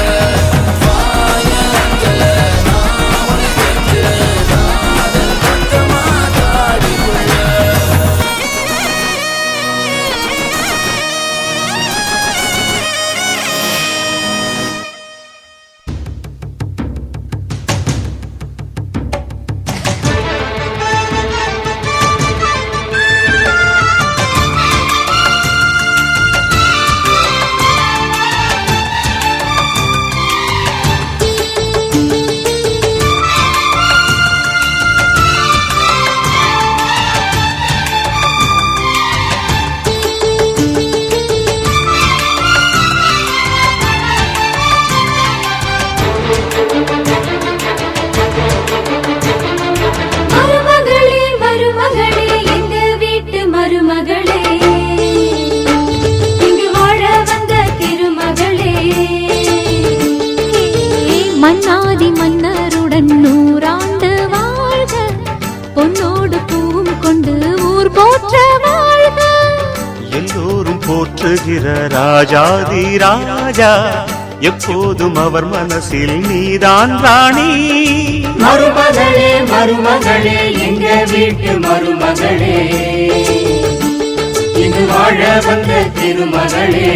வாய அஞ்சல நான் உன்னை கெஞ்சுறேன் காதல் கொஞ்சமா தாடி புள்ள. மருமகளே மருமகளே எங்க வீட்டு மருமகளே இங்கு வாழ வந்த திருமகளே. மன்னாதி மன்னருடன் 100 ஆண்டு வாழ்க பொன்னோடு பூவும் கொண்டு ஊர் போற்ற வாழ்க. எல்லோரும் போற்றுகிற ராஜாதி ராஜா எப்போதும் அவர் மனசில் நீதான் ராணி. மருமகளே மருமகளே எங்க வீட்டு மருமகளே இங்கு வாழ வந்த திருமகளே.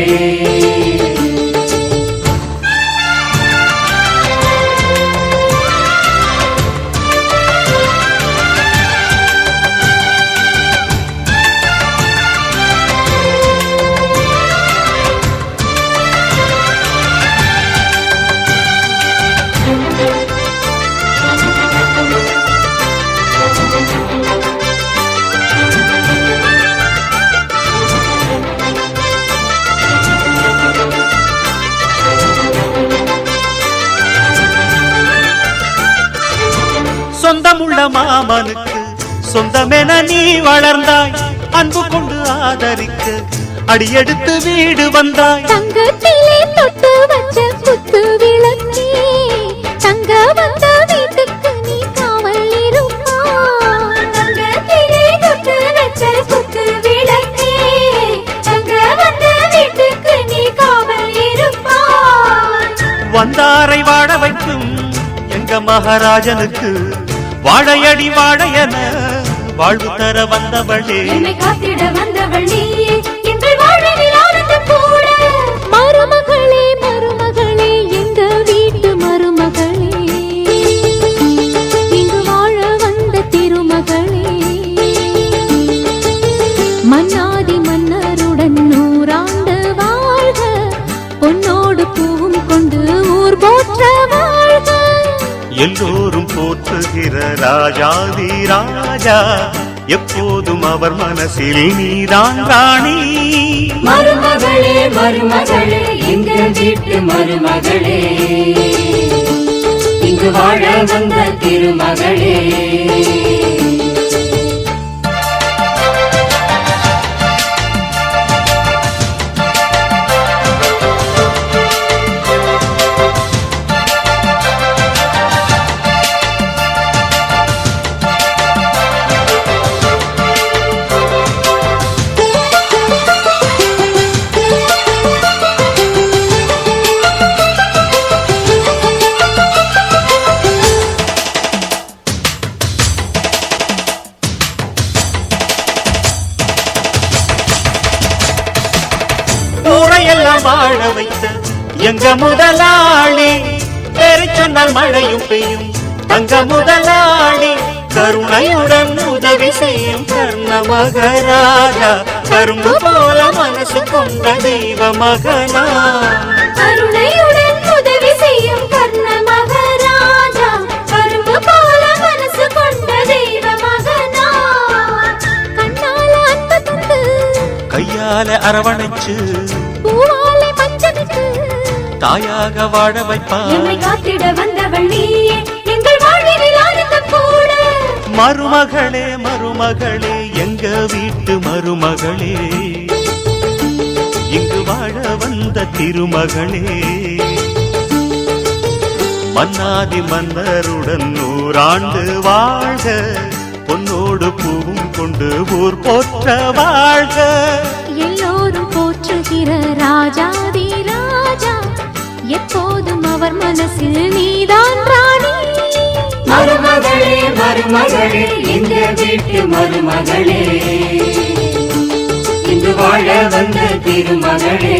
சொந்தமுள்ள மாமனுக்கு சொந்தமென நீ வளர்ந்தாய். அன்பு கொண்டு ஆதரிக்க அடியெடுத்து வீடு வந்தாய். தங்கத்திலே தொட்டு வச்ச குத்து விளக்கே தங்க வந்த வீட்டுக்கு நீ காவல் இருப்பாய். தங்கத்திலே தொட்டு வச்ச குத்து விளக்கே தங்க வந்த வீட்டுக்கு நீ காவல் இருப்பாய். வந்தாரை வாழ வைக்கும் எங்க மகாராஜனுக்கு வாழையடி வாழையன வாழ்வு தர வந்தவளே. என்னை காத்திட வந்தவள் நீயே எங்கள் வாழ்வில் ஆனந்தம் கூட. மருமகளே மருமகளே எங்க வீட்டு மருமகளே இங்கு வாழ வந்த திருமகளே. மன்னாதி மன்னருடன் 100 ஆண்டு வாழ்க பொன்னோடு பூவும் கொண்டு ஊர் போற்ற வாழ்க. எல்லோரும் போற்றுகிற ராஜாதி ராஜா எப்போதும் அவர் மனசில் நீதான் ராணி. மருமகளே மருமகளே எங்க வீட்டு மருமகளே இங்கு வாழ வந்த திருமகளே. ஊரையெல்லாம் வாழ வைத்த எங்க முதலாளி பேரை சொன்னால் மழையும் பெய்யும் தங்க முதலாளி கருணையுடன் உதவி செய்யும் கர்ண மகராஜா கரும்பு போல மனசு கொண்ட தெய்வ மகனா கருணையுடன் உதவி செய்யும் கர்ண மகராஜா கரும்பு போல மனசு கொண்ட தெய்வ மகனா கண்ணால அன்பு தந்து கையால அரவணைச்சு பூவாலை பஞ்சமிட்டு தாயாக வாழ வைப்பார் எம்மை காத்திட வந்தவள் நீயே எங்கள் வாழ்வினில் ஆனந்தம் கூட மருமகளே மருமகளே எங்க வீட்டு மருமகளே இங்கு வாழ வந்த திருமகளே மன்னாதி மன்னருடன் 100 ஆண்டு வாழ்க பொன்னோடு பூவும் கொண்டு ஊர் போற்ற வாழ்க எல்லோரும் போற்றுகிற ராஜாதி ராஜா எப்போதும் அவர் மனசில் நீதான் ராணி மருமகளே மருமகளே எங்க வீட்டு மருமகளே இங்கு வாழ வந்த திருமகளே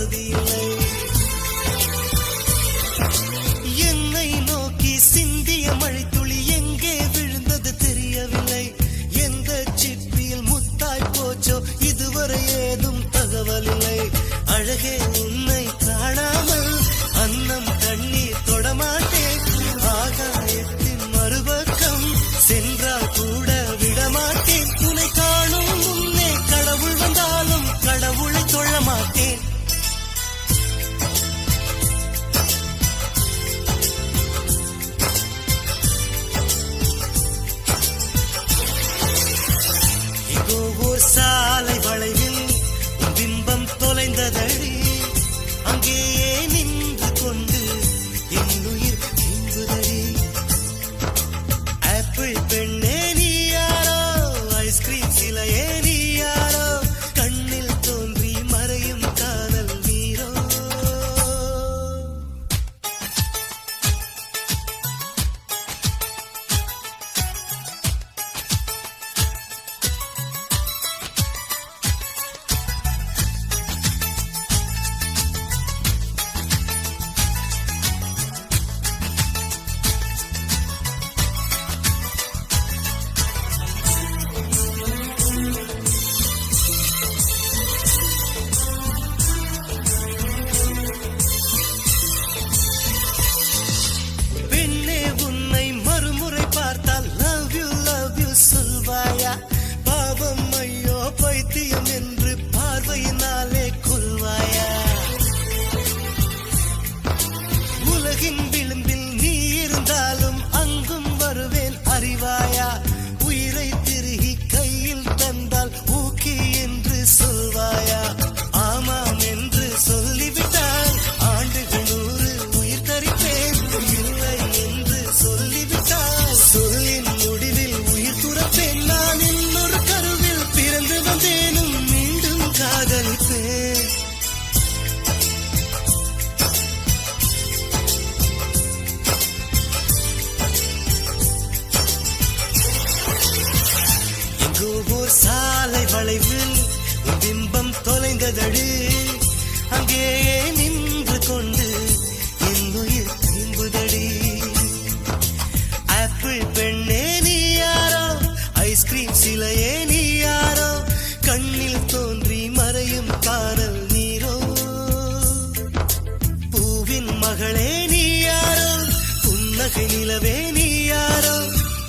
வசதி இல்லை. என்னை நோக்கி சிந்திய மழைத்துளி எங்கே விழுந்தது தெரியவில்லை. எந்த சிப்பியில் முத்தாய் போச்சோ இதுவரை ஏதும் தகவல் இல்லை. அழகே உன்னை காணாமல் அன்னம் தண்ணீர் தொடமாட்டேன். ஆகாயத்தின் மறுபக்கம் சென்றால் கூட விடமாட்டேன். உன்னை காணும் முன்னே கடவுள் வந்தாலும் கடவுளை தொழ மாட்டேன். இதோ ஓர் சாலை வளைவில் உன் பிம்பம் தொலைந்ததடி. அங்கேயே நின்று கொண்டு என் உயிர் நீங்குதடி. ஆப்பிள் பெண்ணே நீ யாரோ, ஐஸ்கிரீம் சிலையே நீ யாரோ, கண்ணில் தோன்றி மறையும் காதல் நீரோ. பெண்ணே உன்னை மறுமுறை பார்த்தால் லவ் யூ சொல்வாயா? பாவம் ஐயோ பைத்தியம் என்று பார்வையினாலே கொள்வாயா? உலகின் விளிம்பில் நீ இருந்தாலும் அங்கும் வருவேன் அறிவாயா? உயிரை திருகி கையில் தந்தால் ஊக்கி என்று சொல்வாயா? ஆமாம் என்று சொல்லிவிட்டால் ஆண்டுகள் 100 உயிர் தரிப்பேன். இல்லை என்று சொல்லிவிட்டால் சொல்லின் முடிவில் உயிர் துறப்பேன். நான் இன்னொரு கருவில் பிறந்து வந்தேனும் மீண்டும் காதலிப்பேன். எங்கோ ஓர் சாலை வளைவில் உன் பிம்பம் தொலைந்ததடி. அங்கேயே நின்று கொண்டு என் உயிர் நீங்குதடி. ஆப்பிள் பெண்ணே நீ யாரோ, ஐஸ்கிரீம் சிலையே நீ யாரோ, கண்ணில் தோன்றி மறையும் காதல் நீரோ. பூவின் மகளே நீ யாரோ, புன்னகை நிலவே நீ யாரோ,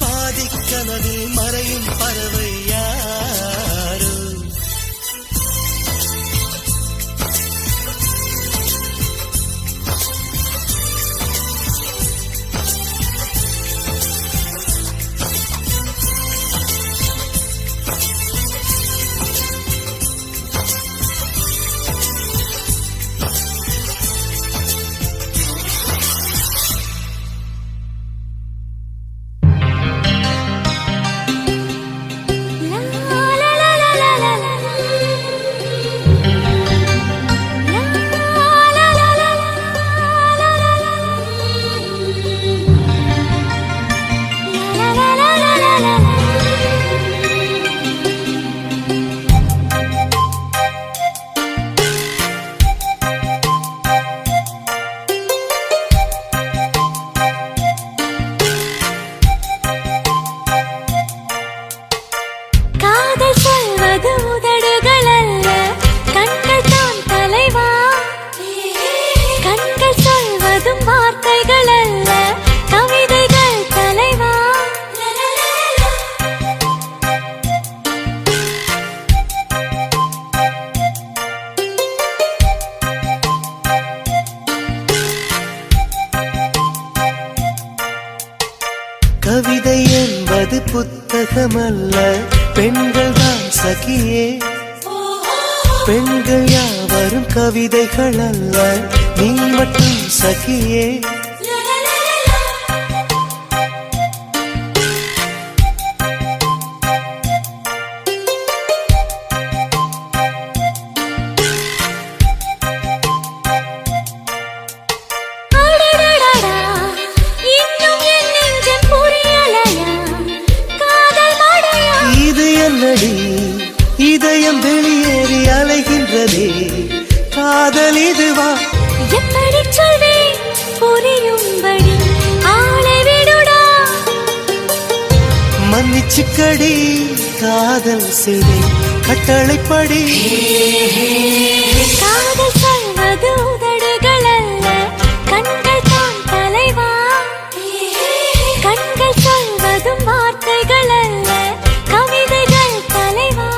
பாதிக்கனவில் மறையும் பறவை யாரோ. கவிதை என்பது புத்தகமல்ல, பெண்கள் தான் சகியே. பெண்கள் யாவரும் கவிதைகள் அல்ல, நீ மட்டும் சகியே. இதயம் வெளியேறி அலைகின்றதே காதலி மீது வா. எப்படி சொல்வேன் புரியும்படி ஆளை விடுடா. மன்னிச்சுக்கடி காதல் செய்தேன் கட்டளைப்படி. காதல் சொல்வது உதடுகள் அல்ல கண்கள் தான் தலைவா. கண்கள் சொல்வதும் வார்த்தைகள் அல்ல கவிதைகள் தலைவா.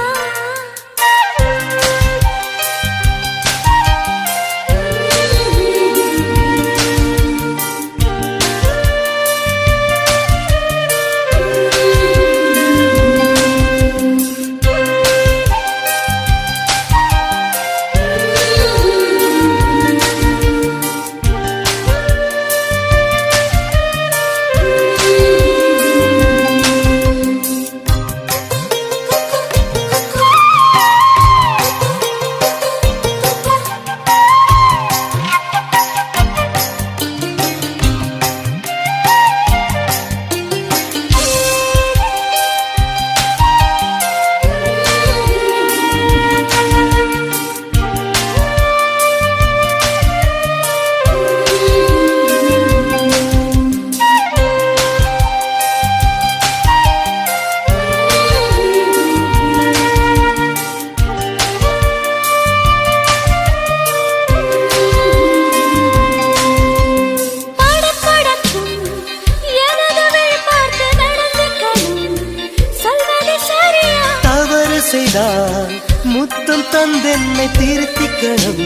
செய்தால் முத்தம் தந்தென்னை திருத்திக்கணும்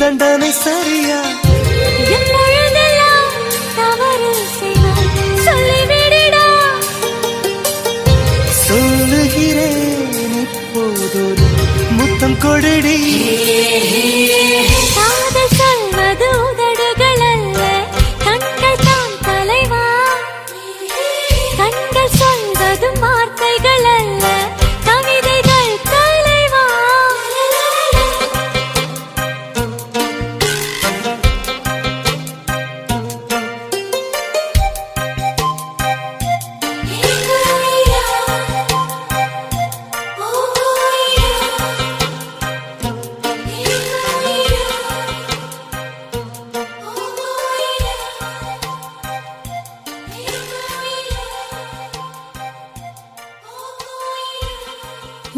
தண்டனை சரியா. எப்பொழுதெல்லாம் தவறு செய்தால் சொல்லிவிடடா. சொல்லுகிறேன் இப்போதொரு முத்தம் கொடடி. காதல் சொல்வது உதடுகள் அல்ல கண்கள் தான் தலைவா. கண்கள் சொல்வதும் வார்த்தைகள் அல்ல கவிதைகள் தலைவா.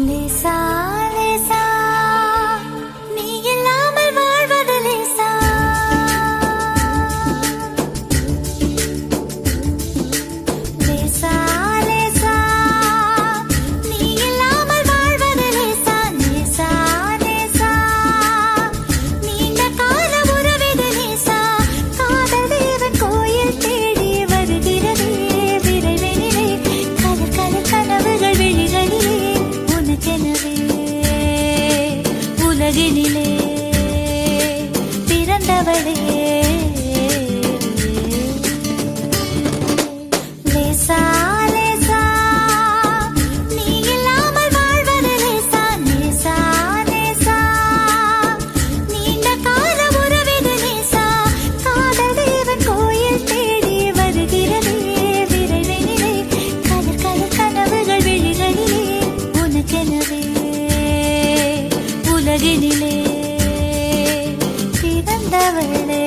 லேசா லேசா நீ இல்லாமல் வாழ்வது லேசா. லேசா லேசா நீ இல்லாமல் வாழ்வது லேசா. லேசா லேசா நீண்ட கால உறவிது லேசா. காதல் தேவன் கோயில் தேடி வருகிறதே விரைவினிலே. கலர் கலர் கனவுகள் விழிகளிலே உனக்கெனவே உலகினிலே பிறந்தவளே. லேசா லேசா நீ இல்லாமல் வாழ்வது லேசா. லேசா லேசா நீண்ட கால உறவிது லேசா. காதல் தேவன் கோயில் தேடி வருகிறதே விரைவினிலே. கலர் கலர் கனவுகள் விழிகளிலே உனக்கெனவே உலகினிலே பிறந்தவளே.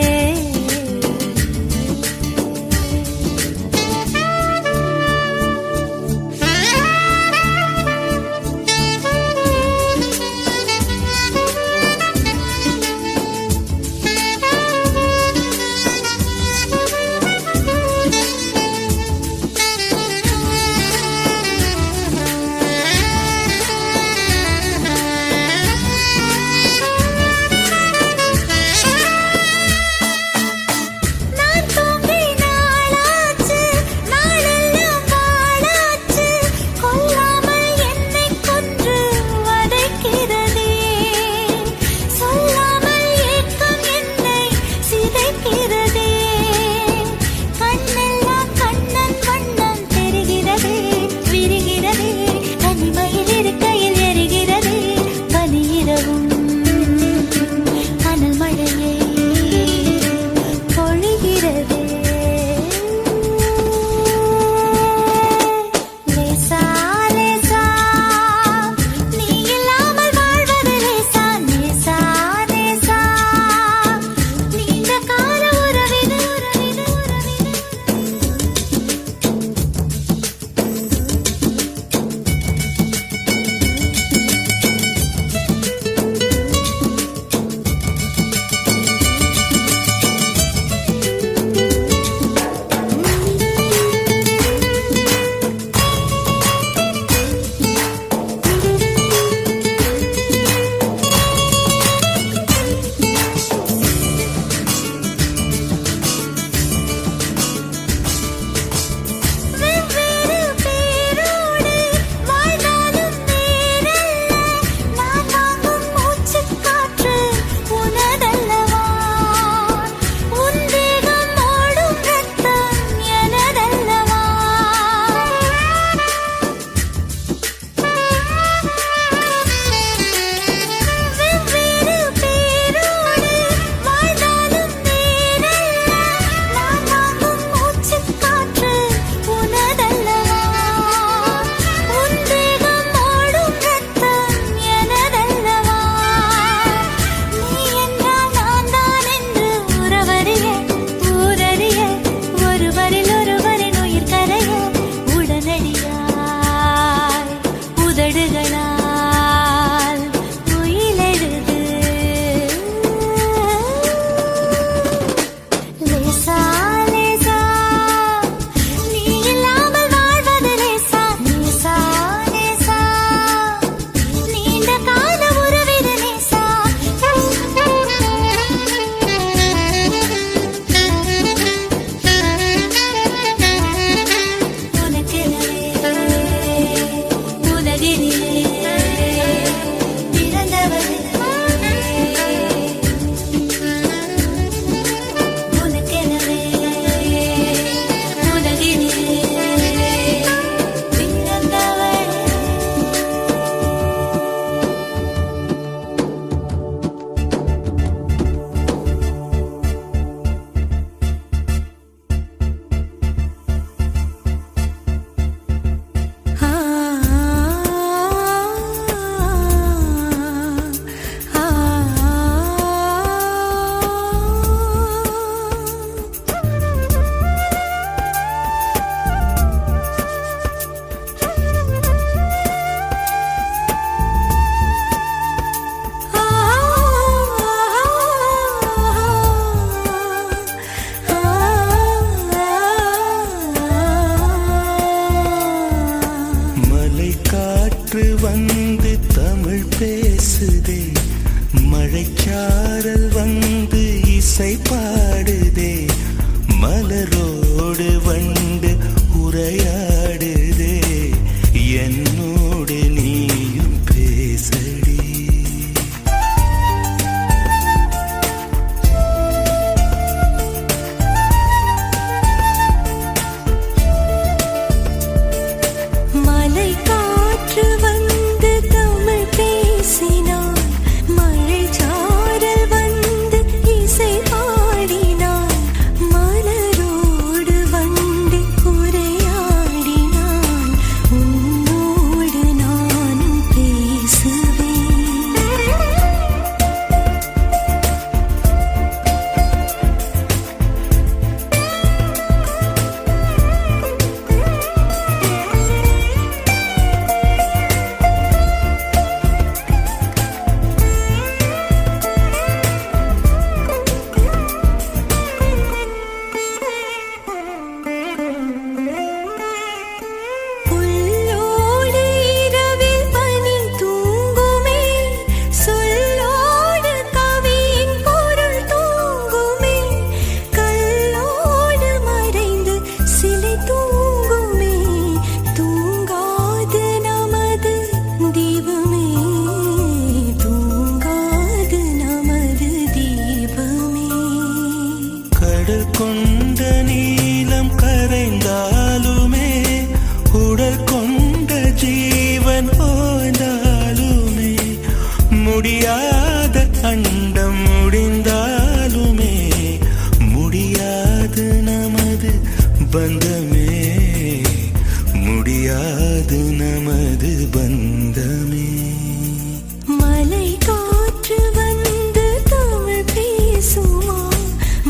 இசை பாடுதே மலரோடு வண்டு உரையாடுதே என்னோடு நீயும் பேசடி மலை காற்று வந்து தமிழ் பேசினான் மழை சாரல் வந்து இசை பாடினான் மலரோடு வண்டு உரையாடினான் உன்னோடு நானும் பேசுவேன் புல்லோடு இரவில் பனி தூங்குமே சொல்லோடு கவியின் பொருள் தூங்குமே கல்லோடு மறைந்து சிலை தூங்குமே தூங்காது நமது தீபமே தூங்காது நமது தீபமே கடல் கொண்ட நீலம் கரைந்தாலுமே உடல் கொண்ட ஜீவன் ஓய்ந்தாலுமே முடியாத அண்டம் முடிந்தாலுமே முடியாது நமது பந்தமே முடியாது நமது பந்தமே மலை காற்று வந்து தமிழ் பேசுமா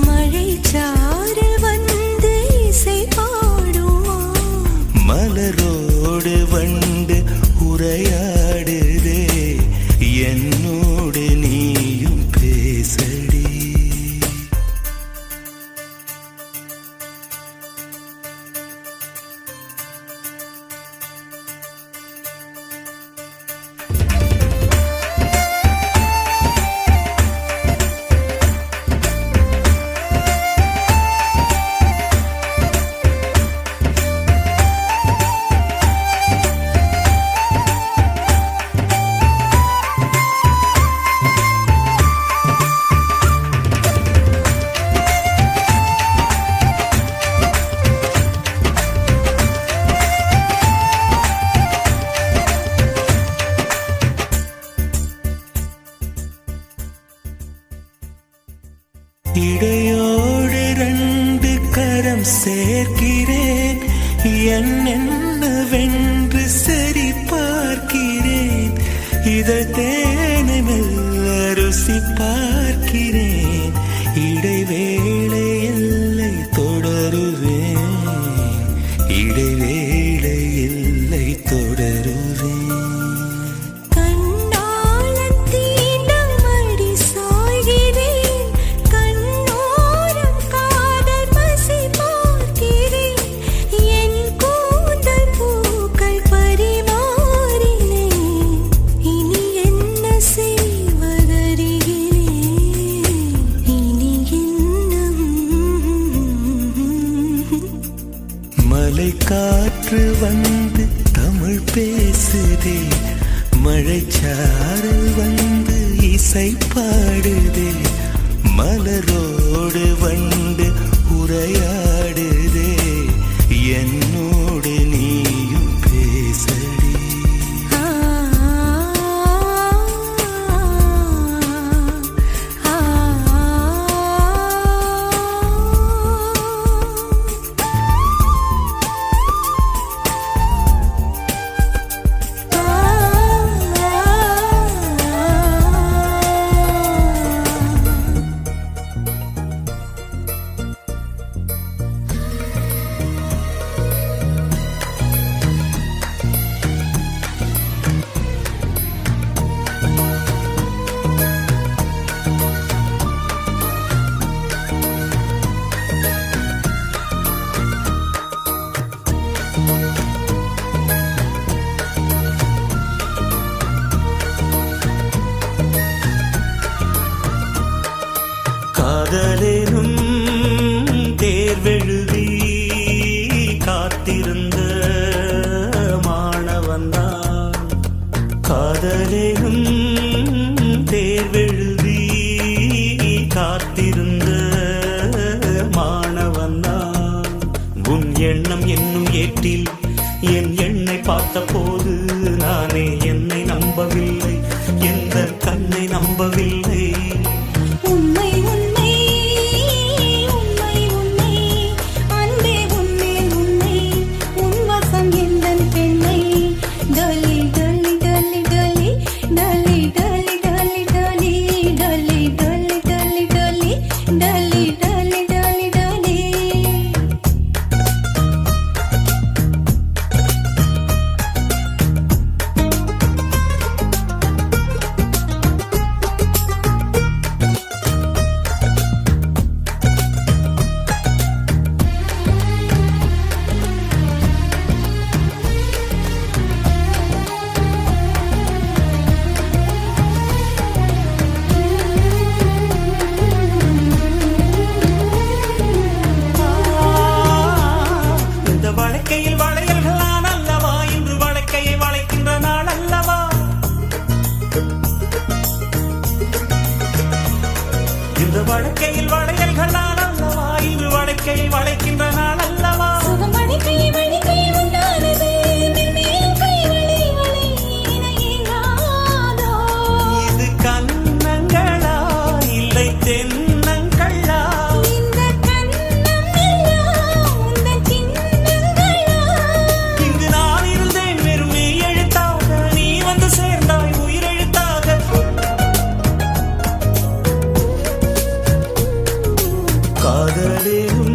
மழை சாரல் வந்து இசை பாடுமா மலரோடு வண்டு உரையாடுதே என்னோடு நீயும் பேசடி இடையோடு ரெண்டு கரம் சேர்க்கிறேன் என்னென்னவென்று சரி பார்க்கிறேன் இதழ் தேனை மெல்ல ருசி பார்க்கிறேன் இடைவேளை எல்லை தொடருவேன் இடைவேளை எல்லை தொடருவேன் கண்ணாளன் தீண்டும் அடி சாய்கிறேன் கண்ணோரம் காதல் பசி பார்க்கிறேன் என் கூந்தல் பூக்கள் பரிமாறினேன் இனி என்ன செய்வதறிகிறேன் இனி என்ன மலை காற்று வந்து தமிழ் பேசுதே மழைச்சாரல் வந்து இசை பாடுதே மலரோடு வண்டு உரையாடுதே என்னோடு நீயும் பேசடி ஆ ஆ காதலேனும் தேர்வெழுதி காத்திருந்த மாணவன்தான் காதலேனும் தேர்வெழுதி காத்திருந்த மாணவன்தான் உன் எண்ணம் என்னும் ஏட்டில் என் எண்ணை பார்த்த போது நானே என்னை நம்பவில்லை எந்த கண்ணை நம்பவில்லை உண்மை உண்மை உண்மை உண்மை அன்பே உன்மேல் உன்னை உன் வசம் எந்தன் பெண்ணை டலி டலி டலி டலி டலி டலி டலி டலி டலி டலி டலி டலி டலி டலி டலி டலி இந்த வழக்கையில் வளையல்கள் நான் அல்லவா இன்று வழக்கையை வளைக்கின்ற நாள் அல்லவா இந்த வழக்கையில் வளையல்கள் நான் அல்லவா இன்று வழக்கையை வளைக்கின்ற நாள் அல்லவா சுகம் வழிக்கை வழிக்கை உண்டானது மென்மேலும் கை வழி வழி இணையாதோ இது கண்ணங்களா இல்லை தென்னங்களா இந்த கண்ணம் எல்லாம் உந்தன் சின்னங்களா இங்கு நான் இருந்தேன் வெறும் மெய் எழுத்தாக நீ வந்து சேர்ந்தாய் உயிரெழுத்தாக காதலேனும்